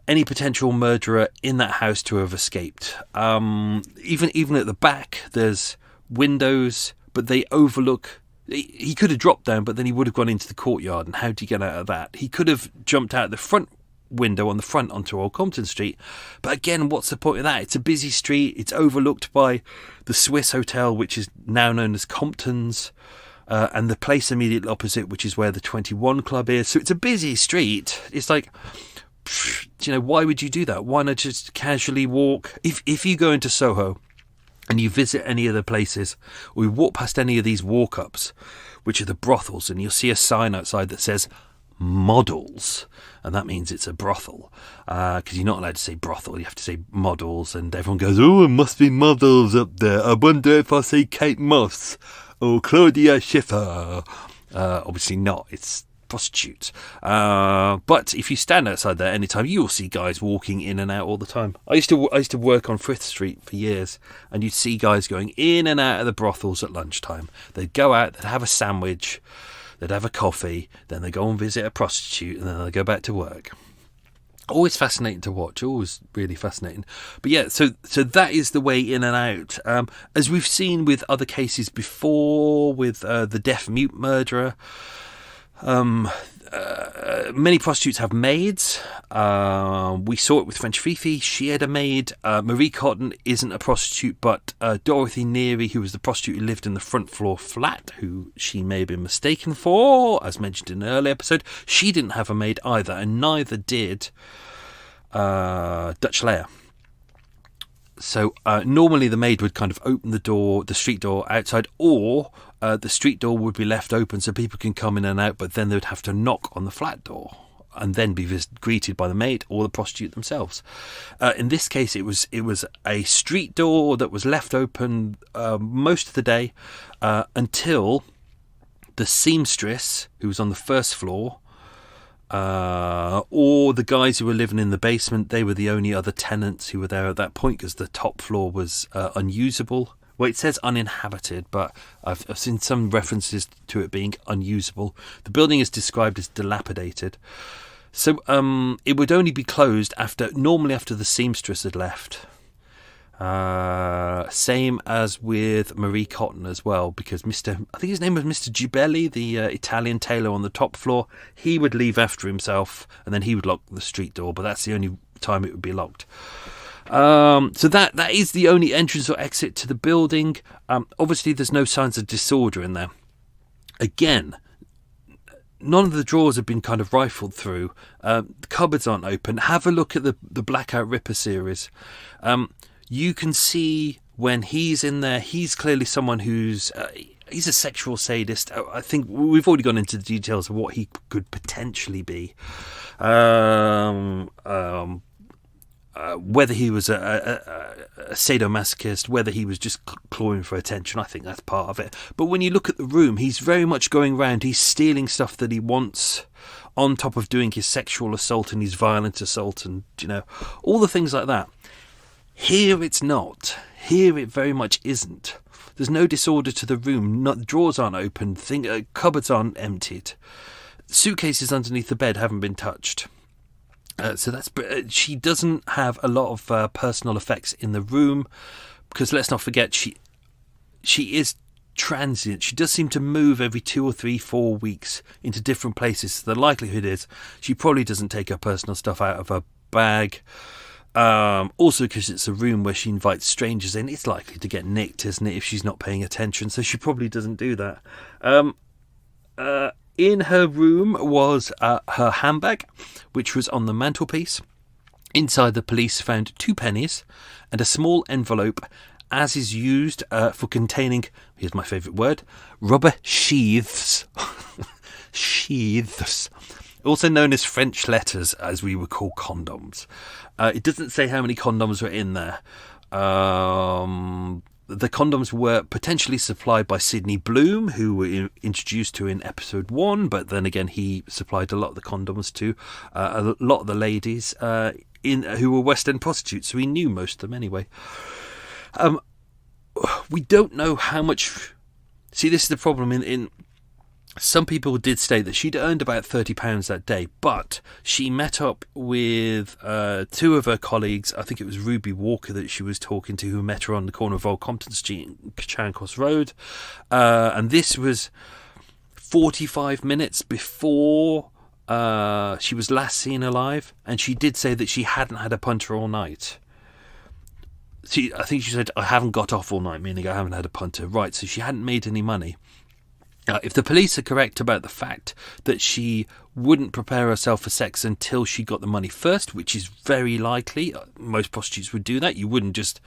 any potential murderer in that house to have escaped. Even at the back, there's windows, but they overlook. He could have dropped down, but then he would have gone into the courtyard. And how do you get out of that? He could have jumped out the front window on the front onto Old Compton Street, but again, what's the point of that? It's a busy street. It's overlooked by the Swiss Hotel, which is now known as Compton's, and the place immediately opposite, which is where the 21 Club is. So it's a busy street. It's like, why would you do that? Why not just casually walk? If you go into Soho and you visit any of the places, or you walk past any of these walk-ups, which are the brothels, and you'll see a sign outside that says models, and that means it's a brothel, because you're not allowed to say brothel, you have to say models, and everyone goes, oh, it must be models up there. I wonder if I see Kate Moss or Claudia Schiffer. Obviously not, it's prostitutes. But if you stand outside there anytime, you will see guys walking in and out all the time. I used to work on Frith Street for years, and you'd see guys going in and out of the brothels at lunchtime. They'd go out, they'd have a sandwich, they'd have a coffee, then they go and visit a prostitute, and then they go back to work. Always fascinating to watch, always really fascinating. But yeah, so that is the way in and out. As we've seen with other cases before, with the deaf-mute murderer, many prostitutes have maids. We saw it with French Fifi. She had a maid. Marie Cotton isn't a prostitute, but Dorothy Neary, who was the prostitute who lived in the front floor flat, who she may have been mistaken for, as mentioned in an earlier episode, she didn't have a maid either, and neither did Dutch Leah. So normally the maid would kind of open the door, the street door outside, or the street door would be left open so people can come in and out, but then they would have to knock on the flat door and then be greeted by the maid or the prostitute themselves. In this case, it was a street door that was left open most of the day until the seamstress, who was on the first floor, or the guys who were living in the basement, they were the only other tenants who were there at that point, because the top floor was unusable. Well, it says uninhabited, but I've seen some references to it being unusable. The building is described as dilapidated. So it would only be closed normally after the seamstress had left. Same as with Marie Cotton as well, because I think his name was Mr. Gibelli, the Italian tailor on the top floor, he would leave after himself, and then he would lock the street door, but that's the only time it would be locked. So that is the only entrance or exit to the building. Obviously there's no signs of disorder in there. Again, none of the drawers have been kind of rifled through. The cupboards aren't open. Have a look at the Blackout Ripper series. You can see when he's in there, he's clearly someone who's he's a sexual sadist. I think we've already gone into the details of what he could potentially be. Whether he was a sadomasochist, whether he was just clawing for attention, I think that's part of it. But when you look at the room, he's very much going around, he's stealing stuff that he wants, on top of doing his sexual assault and his violent assault and, all the things like that. Here it's not. Here it very much isn't. There's no disorder to the room. The drawers aren't open. Cupboards aren't emptied. Suitcases underneath the bed haven't been touched. So that's. She doesn't have a lot of personal effects in the room, because let's not forget she is transient. She does seem to move every 2 or 3, 4 weeks into different places. So the likelihood is she probably doesn't take her personal stuff out of her bag. Also, because it's a room where she invites strangers in, it's likely to get nicked, isn't it, if she's not paying attention? So she probably doesn't do that. In her room was her handbag, which was on the mantelpiece. Inside, the police found 2 pennies and a small envelope, as is used for containing, here's my favourite word, rubber sheaths. Sheaths. Also known as French letters, as we would call condoms. It doesn't say how many condoms were in there. The condoms were potentially supplied by Sidney Bloom, who were introduced to in episode 1, but then again he supplied a lot of the condoms to a lot of the ladies who were West End prostitutes, so he knew most of them anyway. We don't know how much... See, this is the problem. In some people did state that she'd earned about £30 that day, but she met up with 2 of her colleagues. I think it was Ruby Walker that she was talking to, who met her on the corner of Old Compton Street and Charing Cross Road. And this was 45 minutes before she was last seen alive. And she did say that she hadn't had a punter all night. I think she said, I haven't got off all night, meaning I haven't had a punter. Right, so she hadn't made any money. If the police are correct about the fact that she wouldn't prepare herself for sex until she got the money first, which is very likely, most prostitutes would do that. You wouldn't just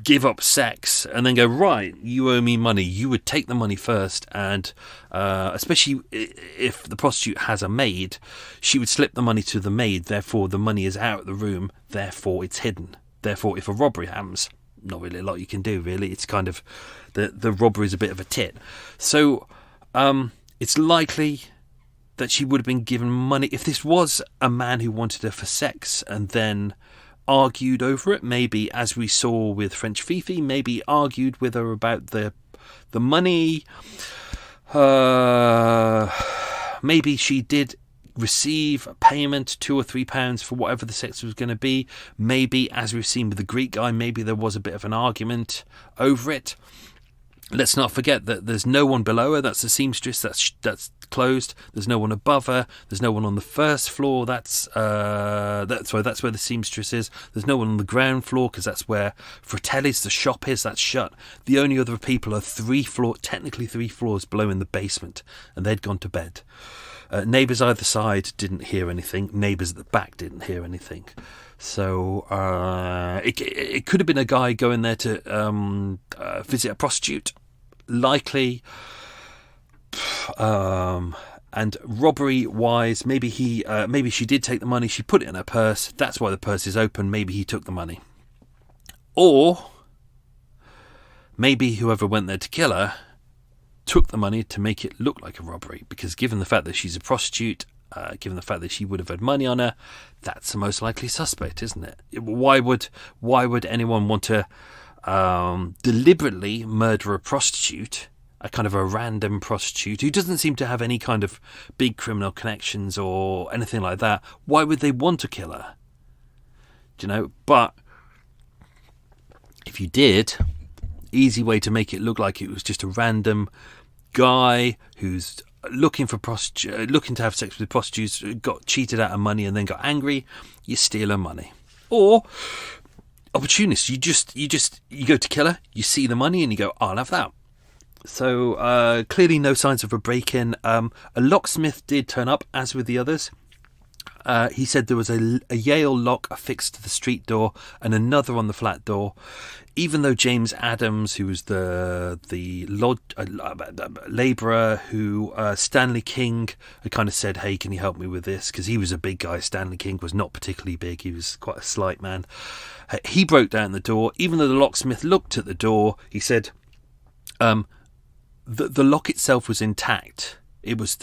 give up sex and then go, right, you owe me money. You would take the money first, and especially if the prostitute has a maid, she would slip the money to the maid. Therefore, the money is out of the room. Therefore, it's hidden. Therefore, if a robbery happens, not really a lot you can do, really. It's kind of the robbery is a bit of a tit. So it's likely that she would have been given money. If this was a man who wanted her for sex and then argued over it, maybe, as we saw with French Fifi, maybe argued with her about the money. Maybe she did receive a payment, £2 or £3 for whatever the sex was going to be. Maybe, as we've seen with the Greek guy, maybe there was a bit of an argument over it. Let's not forget that there's no one below her. That's the seamstress. That's closed. There's no one above her. There's no one on the first floor. That's where the seamstress is. There's no one on the ground floor, because that's where Fratelli's, the shop, is. That's shut. The only other people are technically 3 floors below, in the basement, and they'd gone to bed. Neighbours either side didn't hear anything. Neighbours at the back didn't hear anything. So it could have been a guy going there to visit a prostitute, likely. And robbery-wise, maybe she did take the money. She put it in her purse. That's why the purse is open. Maybe he took the money, or maybe whoever went there to kill her took the money to make it look like a robbery, because given the fact that she's a prostitute, given the fact that she would have had money on her, that's the most likely suspect, isn't it? Why would anyone want to deliberately murder a prostitute, a kind of a random prostitute who doesn't seem to have any kind of big criminal connections or anything like that? Why would they want to kill her? Do you know? But if you did, easy way to make it look like it was just a random guy who's looking to have sex with prostitutes, got cheated out of money and then got angry. You steal her money. Or opportunist, you go to kill her, you see the money and you go, I'll have that. So clearly no signs of a break-in. A locksmith did turn up, as with the others. He said there was a Yale lock affixed to the street door and another on the flat door. Even though James Adams, who was the labourer who Stanley King had kind of said, hey, can you help me with this? Because he was a big guy. Stanley King was not particularly big. He was quite a slight man. He broke down the door. Even though the locksmith looked at the door, he said the lock itself was intact. It was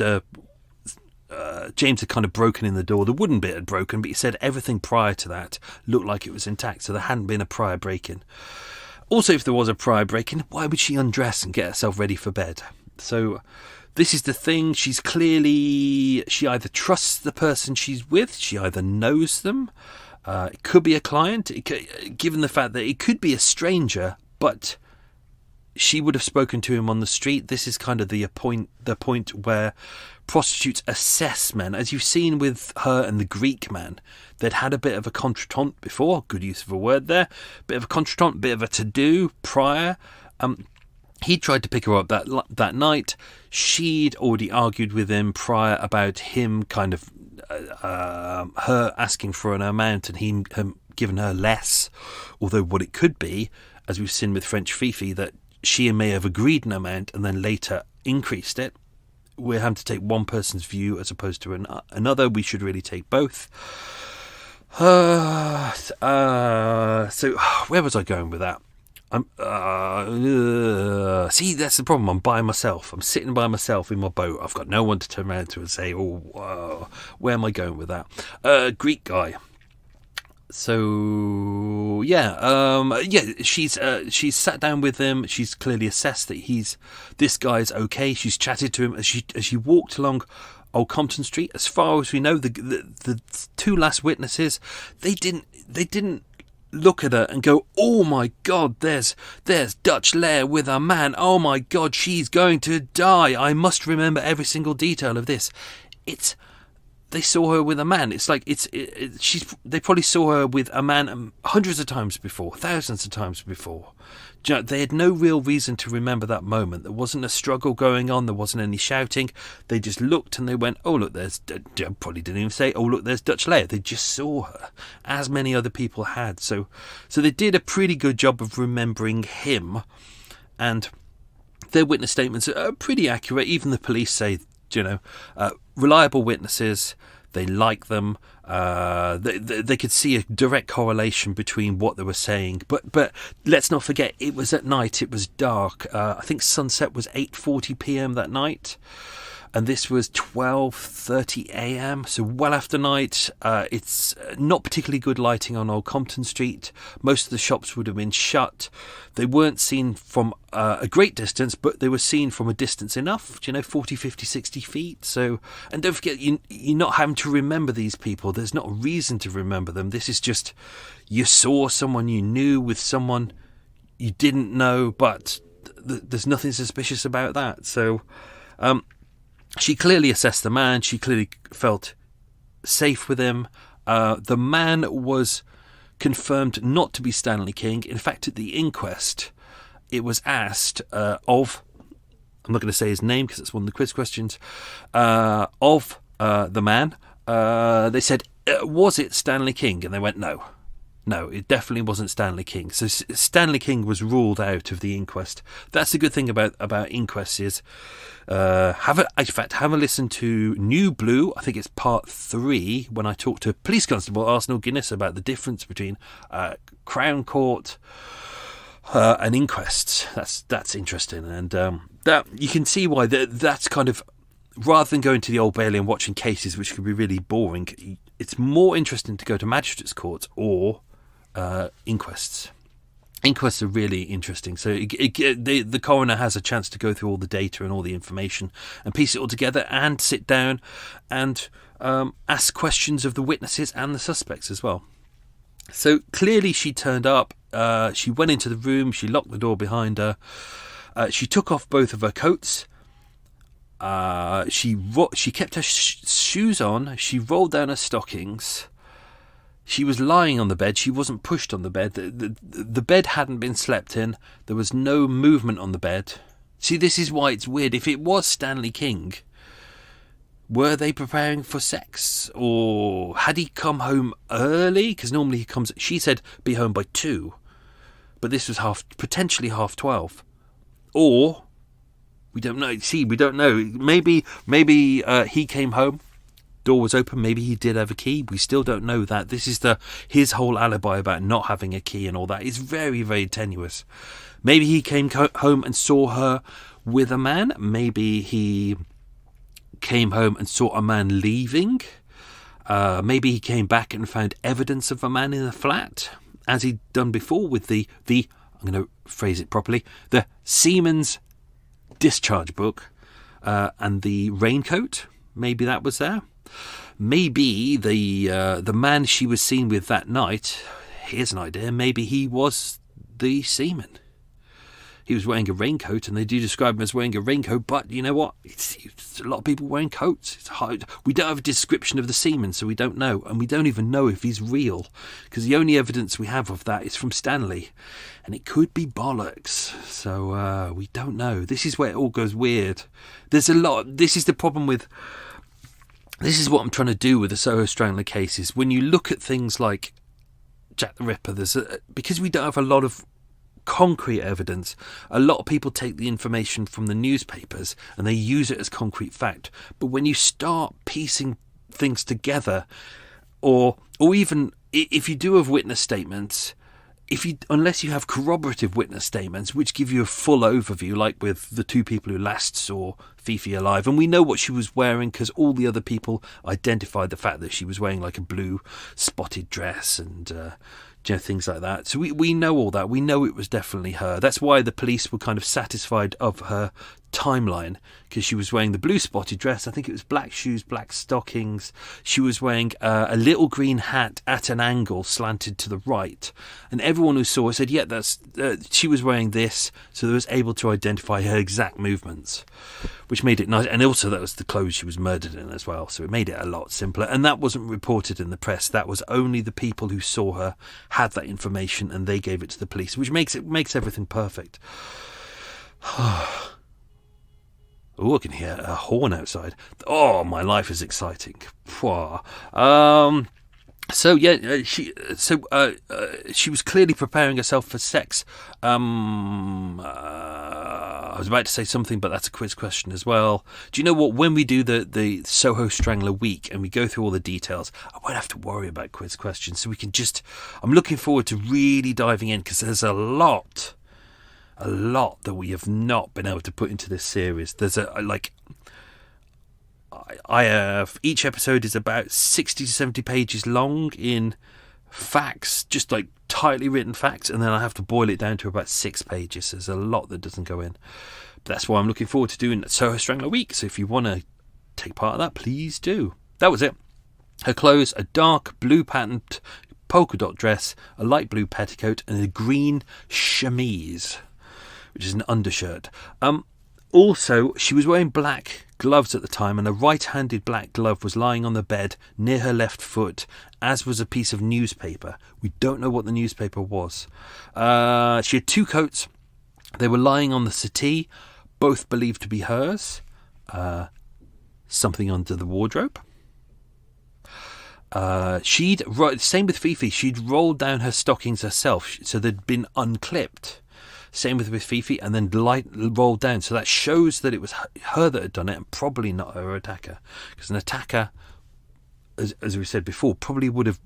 James had kind of broken in the door. The wooden bit had broken, but he said everything prior to that looked like it was intact, so there hadn't been a prior break-in. Also, if there was a prior break-in, why would she undress and get herself ready for bed? So this is the thing. She either trusts the person she's with, she either knows them. It could be a client, given the fact that it could be a stranger, but she would have spoken to him on the street. This is kind of the point where prostitutes assess men. As you've seen with her and the Greek man, they'd had a bit of a contretemps before, good use of a word there, bit of a contretemps, bit of a to-do prior. He tried to pick her up that night. She'd already argued with him prior about him kind of her asking for an amount and him giving her less, although what it could be, as we've seen with French Fifi, that she may have agreed an amount and then later increased it. We're having to take one person's view as opposed to another. We should really take both. So where was I going with that? See, that's the problem. I'm by myself. I'm sitting by myself in my boat. I've got no one to turn around to and say, where am I going with that? Greek guy. So she's sat down with him. She's clearly assessed that this guy's okay. She's chatted to him as she walked along Old Compton Street. As far as we know, the two last witnesses, they didn't look at her and go, oh my God, there's Dutch Leah with a man. Oh my God, she's going to die. I must remember every single detail of this. They saw her with a man. It's like they probably saw her with a man hundreds of times before, thousands of times before. They had no real reason to remember that moment. There wasn't a struggle going on. There wasn't any shouting. They just looked and they went, oh look, probably didn't even say, oh look, there's Dutch Leah. They just saw her, as many other people had. So they did a pretty good job of remembering him, and their witness statements are pretty accurate. Even the police say, reliable witnesses. They like them. They could see a direct correlation between what they were saying. But let's not forget, it was at night. It was dark. I think sunset was 8:40 p.m. that night, and this was 12:30 a.m. So well after night. It's not particularly good lighting on Old Compton Street. Most of the shops would have been shut. They weren't seen from a great distance, but they were seen from a distance enough, 40, 50, 60 feet. So, and don't forget, you're not having to remember these people. There's not a reason to remember them. This is just, you saw someone you knew with someone you didn't know, but there's nothing suspicious about that. So, she clearly assessed the man. She clearly felt safe with him. The man was confirmed not to be Stanley King. In fact, at the inquest, it was asked of, I'm not going to say his name because it's one of the quiz questions, of the man. They said, was it Stanley King? And they went, no. No, it definitely wasn't Stanley King. So Stanley King was ruled out of the inquest. That's the good thing about inquests is, have a listen to New Blue. I think it's part 3 when I talked to Police Constable Arsenal Guinness about the difference between Crown Court and inquests. That's interesting, and that you can see why that's kind of, rather than going to the Old Bailey and watching cases which could be really boring, it's more interesting to go to magistrates' courts or inquests. Inquests are really interesting. So the coroner has a chance to go through all the data and all the information and piece it all together and sit down and ask questions of the witnesses and the suspects as well. So clearly she turned up. She went into the room. She locked the door behind her. She took off both of her coats. She kept her shoes on. She rolled down her stockings. She was lying on the bed. She wasn't pushed on the bed. The bed hadn't been slept in. There was no movement on the bed. See, this is why it's weird. If it was Stanley King, were they preparing for sex? Or had he come home early? Because normally he comes, she said, be home by 2. But this was potentially half 12. Or, we don't know. See, we don't know. Maybe he came home. Door was open. Maybe he did have a key. We still don't know that. This is his whole alibi about not having a key and all that is very, very tenuous. Maybe he came home and saw her with a man. Maybe he came home and saw a man leaving. Maybe he came back and found evidence of a man in the flat, as he'd done before with the I'm going to phrase it properly, the seaman's discharge book and the raincoat. Maybe that was there. Maybe the man she was seen with that night, here's an idea, maybe he was the seaman. he was wearing a raincoat, and they do describe him as wearing a raincoat, but you know what? It's a lot of people wearing coats. It's hard. We don't have a description of the seaman, so we don't know. And we don't even know if he's real, because the only evidence we have of that is from Stanley. And it could be bollocks. So we don't know. This is where it all goes weird. There's a lot. This is the problem with... This is what I'm trying to do with the Soho Strangler cases. When you look at things like Jack the Ripper, because we don't have a lot of concrete evidence, a lot of people take the information from the newspapers and they use it as concrete fact. But when you start piecing things together, or even if you do have witness statements, unless you have corroborative witness statements which give you a full overview, like with the two people who last saw Fifi alive, and we know what she was wearing because all the other people identified the fact that she was wearing like a blue spotted dress and things like that. So we know all that. We know it was definitely her. That's why the police were kind of satisfied of her timeline, because she was wearing the blue spotted dress. I think it was black shoes, black stockings. She was wearing a little green hat at an angle slanted to the right, and everyone who saw her said, yeah, that's she was wearing this, so they was able to identify her exact movements, which made it nice. And also that was the clothes she was murdered in as well, so it made it a lot simpler. And that wasn't reported in the press. That was only the people who saw her had that information, and they gave it to the police, which makes everything perfect. Oh, I can hear a horn outside. Oh, my life is exciting. So yeah, she was clearly preparing herself for sex. I was about to say something, but that's a quiz question as well. Do you know what? When we do the Soho Strangler week and we go through all the details, I won't have to worry about quiz questions. So we can just... I'm looking forward to really diving in, because there's a lot that we have not been able to put into this series. There's I have, each episode is about 60 to 70 pages long in facts, just like tightly written facts, and then I have to boil it down to about 6 pages. There's a lot that doesn't go in. But that's why I'm looking forward to doing Soho Strangler week. So if you want to take part of that, please do. That was it. Her clothes: a dark blue patterned polka dot dress, a light blue petticoat, and a green chemise, which is an undershirt. Also, she was wearing black gloves at the time, and a right-handed black glove was lying on the bed near her left foot, as was a piece of newspaper. We don't know what the newspaper was. She had 2 coats. They were lying on the settee, both believed to be hers. Something under the wardrobe. Same with Fifi. She'd rolled down her stockings herself, so they'd been unclipped. Same with Fifi, and then rolled down. So that shows that it was her that had done it, and probably not her attacker. Because an attacker, as we said before, probably would have,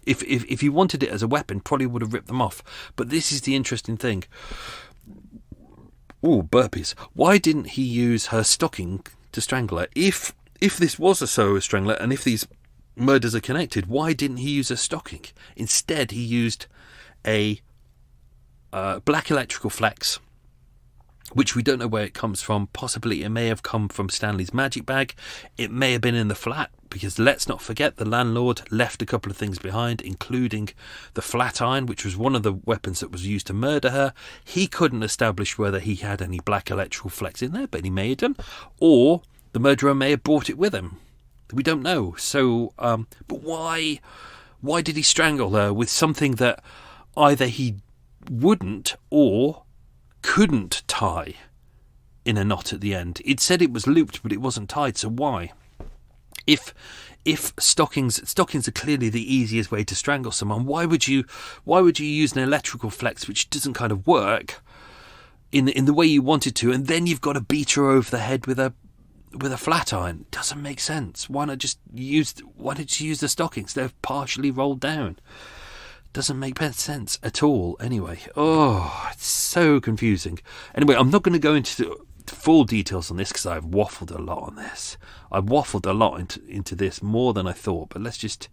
if he wanted it as a weapon, probably would have ripped them off. But this is the interesting thing. Ooh, burpees. Why didn't he use her stocking to strangle her? If this was a Soho Strangler, and if these murders are connected, why didn't he use a stocking? Instead, he used a black electrical flex, which we don't know where it comes from. Possibly it may have come from Stanley's magic bag. It may have been in the flat, because let's not forget the landlord left a couple of things behind, including the flat iron, which was one of the weapons that was used to murder her. He couldn't establish whether he had any black electrical flex in there, but he may have done, or the murderer may have brought it with him. We don't know. So, but why did he strangle her with something that either he wouldn't or couldn't tie in a knot at the end? It said it was looped, but it wasn't tied. So why? If stockings are clearly the easiest way to strangle someone, why would you use an electrical flex which doesn't kind of work in the way you want it to, and then you've got to beat her over the head with a flat iron? Doesn't make sense. Why did you use the stockings? They're partially rolled down. Doesn't make sense at all. Anyway, it's so confusing. Anyway, I'm not going to go into full details on this, because I've waffled a lot on this. I've waffled a lot into this, more than I thought. But let's just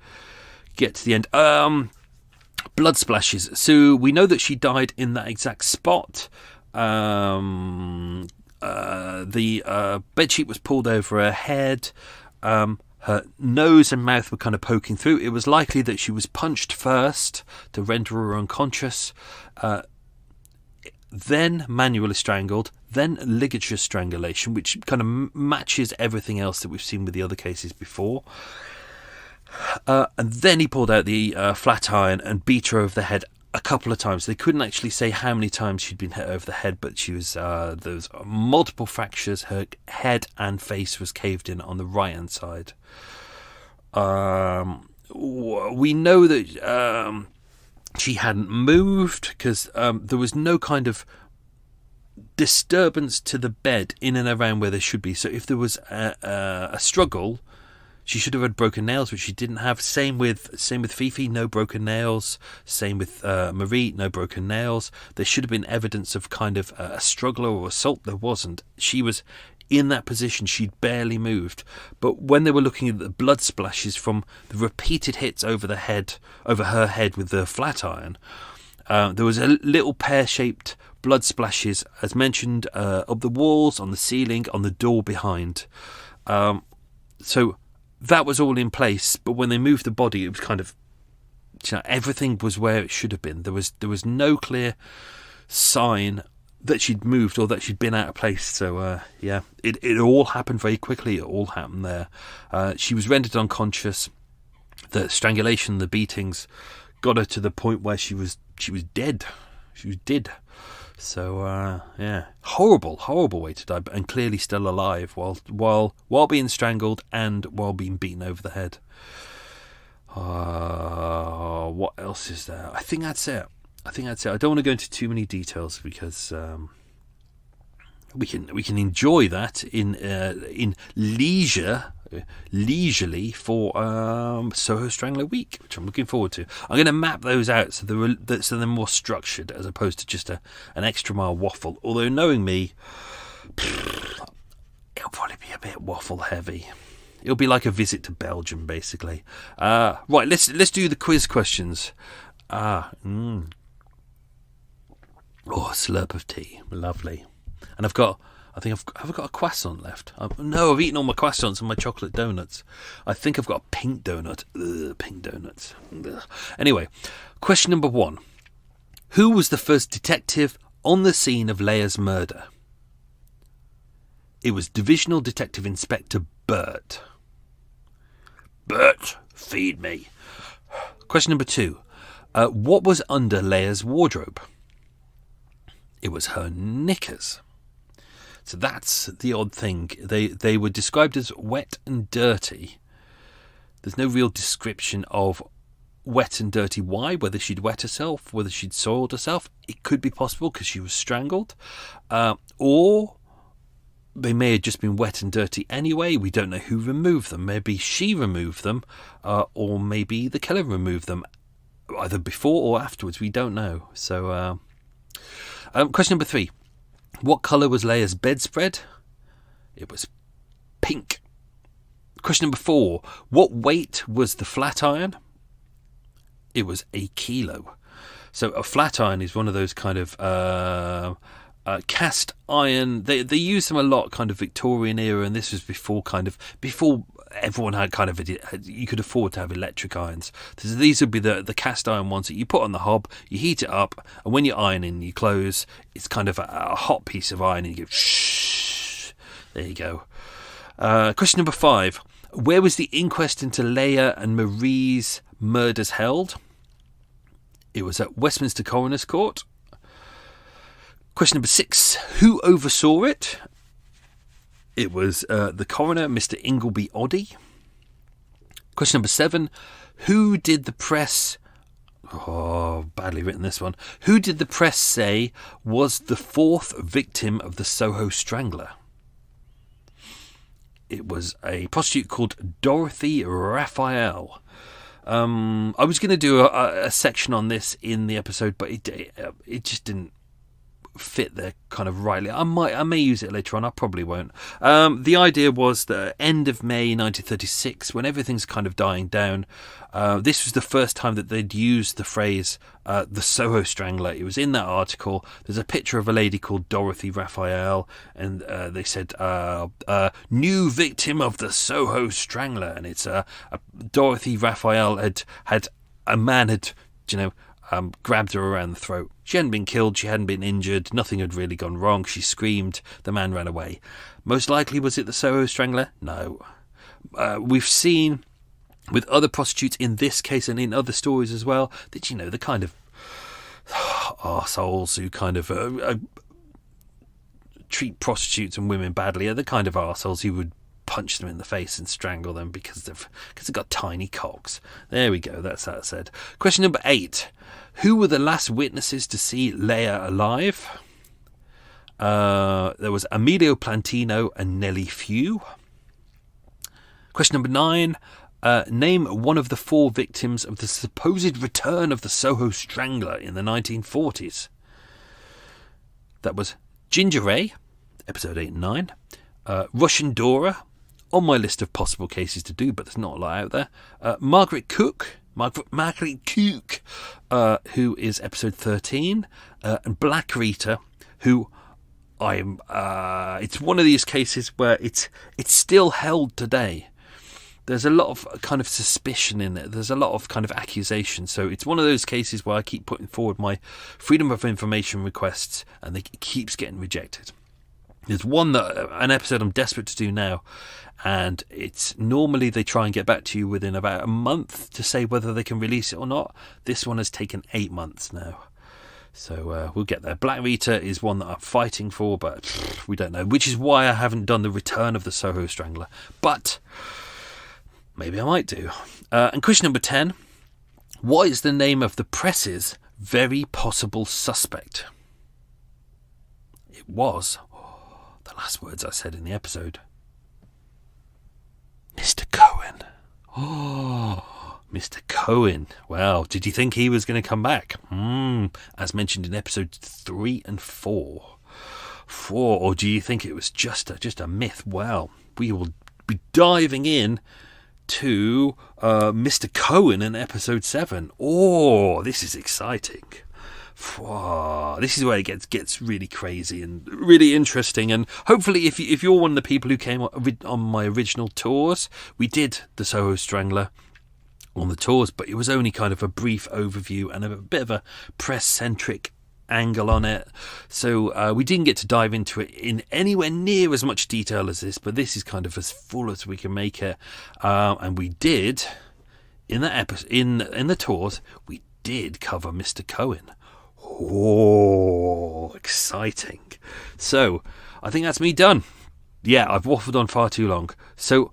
get to the end. Blood splashes. So we know that she died in that exact spot. The bedsheet was pulled over her head. Her nose and mouth were kind of poking through. It was likely that she was punched first to render her unconscious. then manually strangled, then ligature strangulation, which kind of matches everything else that we've seen with the other cases before. And then he pulled out the flat iron and beat her over the head a couple of times. They couldn't actually say how many times she'd been hit over the head, but she was there was multiple fractures. Her head and face was caved in on the right hand side. We know that she hadn't moved because there was no kind of disturbance to the bed in and around where there should be. So if there was a struggle, she should have had broken nails, which she didn't have. Same with Fifi, no broken nails. Same with Marie, no broken nails. There should have been evidence of kind of a struggle or assault. There wasn't. She was in that position. She'd barely moved. But when they were looking at the blood splashes from the repeated hits over her head with the flat iron, there was a little pear-shaped blood splashes, as mentioned, up the walls, on the ceiling, on the door behind. So that was all in place, but when they moved the body, it was kind of, everything was where it should have been. There was no clear sign that she'd moved or that she'd been out of place. So it all happened very quickly. It all happened there. She was rendered unconscious. The strangulation, the beatings, got her to the point where she was dead. She was dead. So horrible way to die, and clearly still alive while being strangled and while being beaten over the head. What else is there? I think that's it. I don't want to go into too many details because we can enjoy that in leisurely for Soho Strangler week, which I'm looking forward to. I'm going to map those out so they're more structured as opposed to just an extra mile waffle. Although knowing me, it'll probably be a bit waffle heavy. It'll be like a visit to Belgium, basically. Right, let's do the quiz questions. Oh, a slurp of tea, lovely. And I've got a croissant left. I've eaten all my croissants and my chocolate donuts. I think I've got a pink donut. Pink donuts. Ugh. Anyway, question number 1. Who was the first detective on the scene of Leah's murder? It was Divisional Detective Inspector Bert. Bert, feed me. Question number 2. What was under Leah's wardrobe? It was her knickers. So that's the odd thing. They were described as wet and dirty. There's no real description of wet and dirty why, whether she'd wet herself, whether she'd soiled herself. It could be possible because she was strangled. Or they may have just been wet and dirty anyway. We don't know who removed them. Maybe she removed them, or maybe the killer removed them, either before or afterwards. We don't know. So, question number 3. What colour was Leah's bedspread? It was pink. Question number 4. What weight was the flat iron? It was 1 kilo. So a flat iron is one of those kind of cast iron. They use them a lot, kind of Victorian era, and this was before everyone had kind of you could afford to have electric irons. So these would be the cast iron ones that you put on the hob, you heat it up, and when you're ironing your clothes, it's kind of a hot piece of iron, and you go shh. There you go. Question number 5. Where was the inquest into Leah and Marie's murders held? It was at Westminster Coroner's Court. Question number 6. Who oversaw it? It was the coroner, Mr. Ingleby Oddie. Question number 7. Who did the press... Oh, badly written this one. Who did the press say was the 4th victim of the Soho Strangler? It was a prostitute called Dorothy Raphael. I was going to do a section on this in the episode, but it just didn't fit there kind of rightly. I may use it later on. I probably won't. The idea was that end of May 1936, when everything's kind of dying down, this was the first time that they'd used the phrase the Soho Strangler. It was in that article. There's a picture of a lady called Dorothy Raphael, and they said new victim of the Soho Strangler, and it's Dorothy Raphael had a man grabbed her around the throat She hadn't been killed, she hadn't been injured, nothing had really gone wrong. She screamed, the man ran away. Most likely, was it the Soho Strangler? No. We've seen with other prostitutes in this case and in other stories as well that, you know, the kind of arseholes who kind of treat prostitutes and women badly are the kind of arseholes who would punch them in the face and strangle them because they've got tiny cocks. There we go, that's that said. Question number 8. Who were the last witnesses to see Leah alive? There was Emilio Plantino and Nellie Few. Question number 9. Name one of the 4 victims of the supposed return of the Soho Strangler in the 1940s. That was Ginger Ray, episode 8 and 9. Russian Dora, on my list of possible cases to do, but there's not a lot out there. Margaret Cook, who is episode 13. And Black Rita, who it's one of these cases where it's still held today. There's a lot of kind of suspicion in it. There's a lot of kind of accusation. So it's one of those cases where I keep putting forward my freedom of information requests and it keeps getting rejected. There's an episode I'm desperate to do now, and it's normally they try and get back to you within about a month to say whether they can release it or not. This one has taken 8 months now. So we'll get there. Black Rita is one that I'm fighting for, but we don't know, which is why I haven't done the return of the Soho Strangler. But maybe I might do. And question number 10. What is the name of the press's very possible suspect? It was the last words I said in the episode. Mr. Cohen. Oh, Mr. Cohen. Well, did you think he was going to come back? As mentioned in episode 3 and 4. Or do you think it was just a myth? Well, we will be diving in to Mr. Cohen in episode 7. Oh, this is exciting. This is where it gets really crazy and really interesting. And hopefully, if you're one of the people who came on my original tours, we did the Soho Strangler on the tours, but it was only kind of a brief overview and a bit of a press-centric angle on it. So we didn't get to dive into it in anywhere near as much detail as this, but this is kind of as full as we can make it. And we did, in that episode, in the tours, we did cover Mr. Cohen. Oh, exciting. So, I think that's me done. Yeah, I've waffled on far too long. So,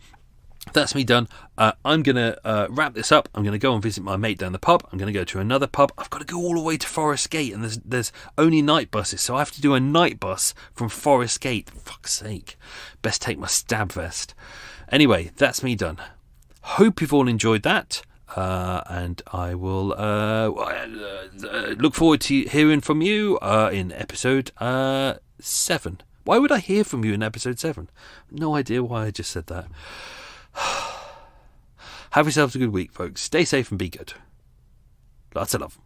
that's me done. I'm going to wrap this up. I'm going to go and visit my mate down the pub. I'm going to go to another pub. I've got to go all the way to Forest Gate, and there's only night buses, so I have to do a night bus from Forest Gate. For fuck's sake. Best take my stab vest. Anyway, that's me done. Hope you've all enjoyed that. And I will look forward to hearing from you in episode 7. Why would I hear from you in episode 7? No idea why I just said that. Have yourselves a good week, folks. Stay safe and be good. Lots of love.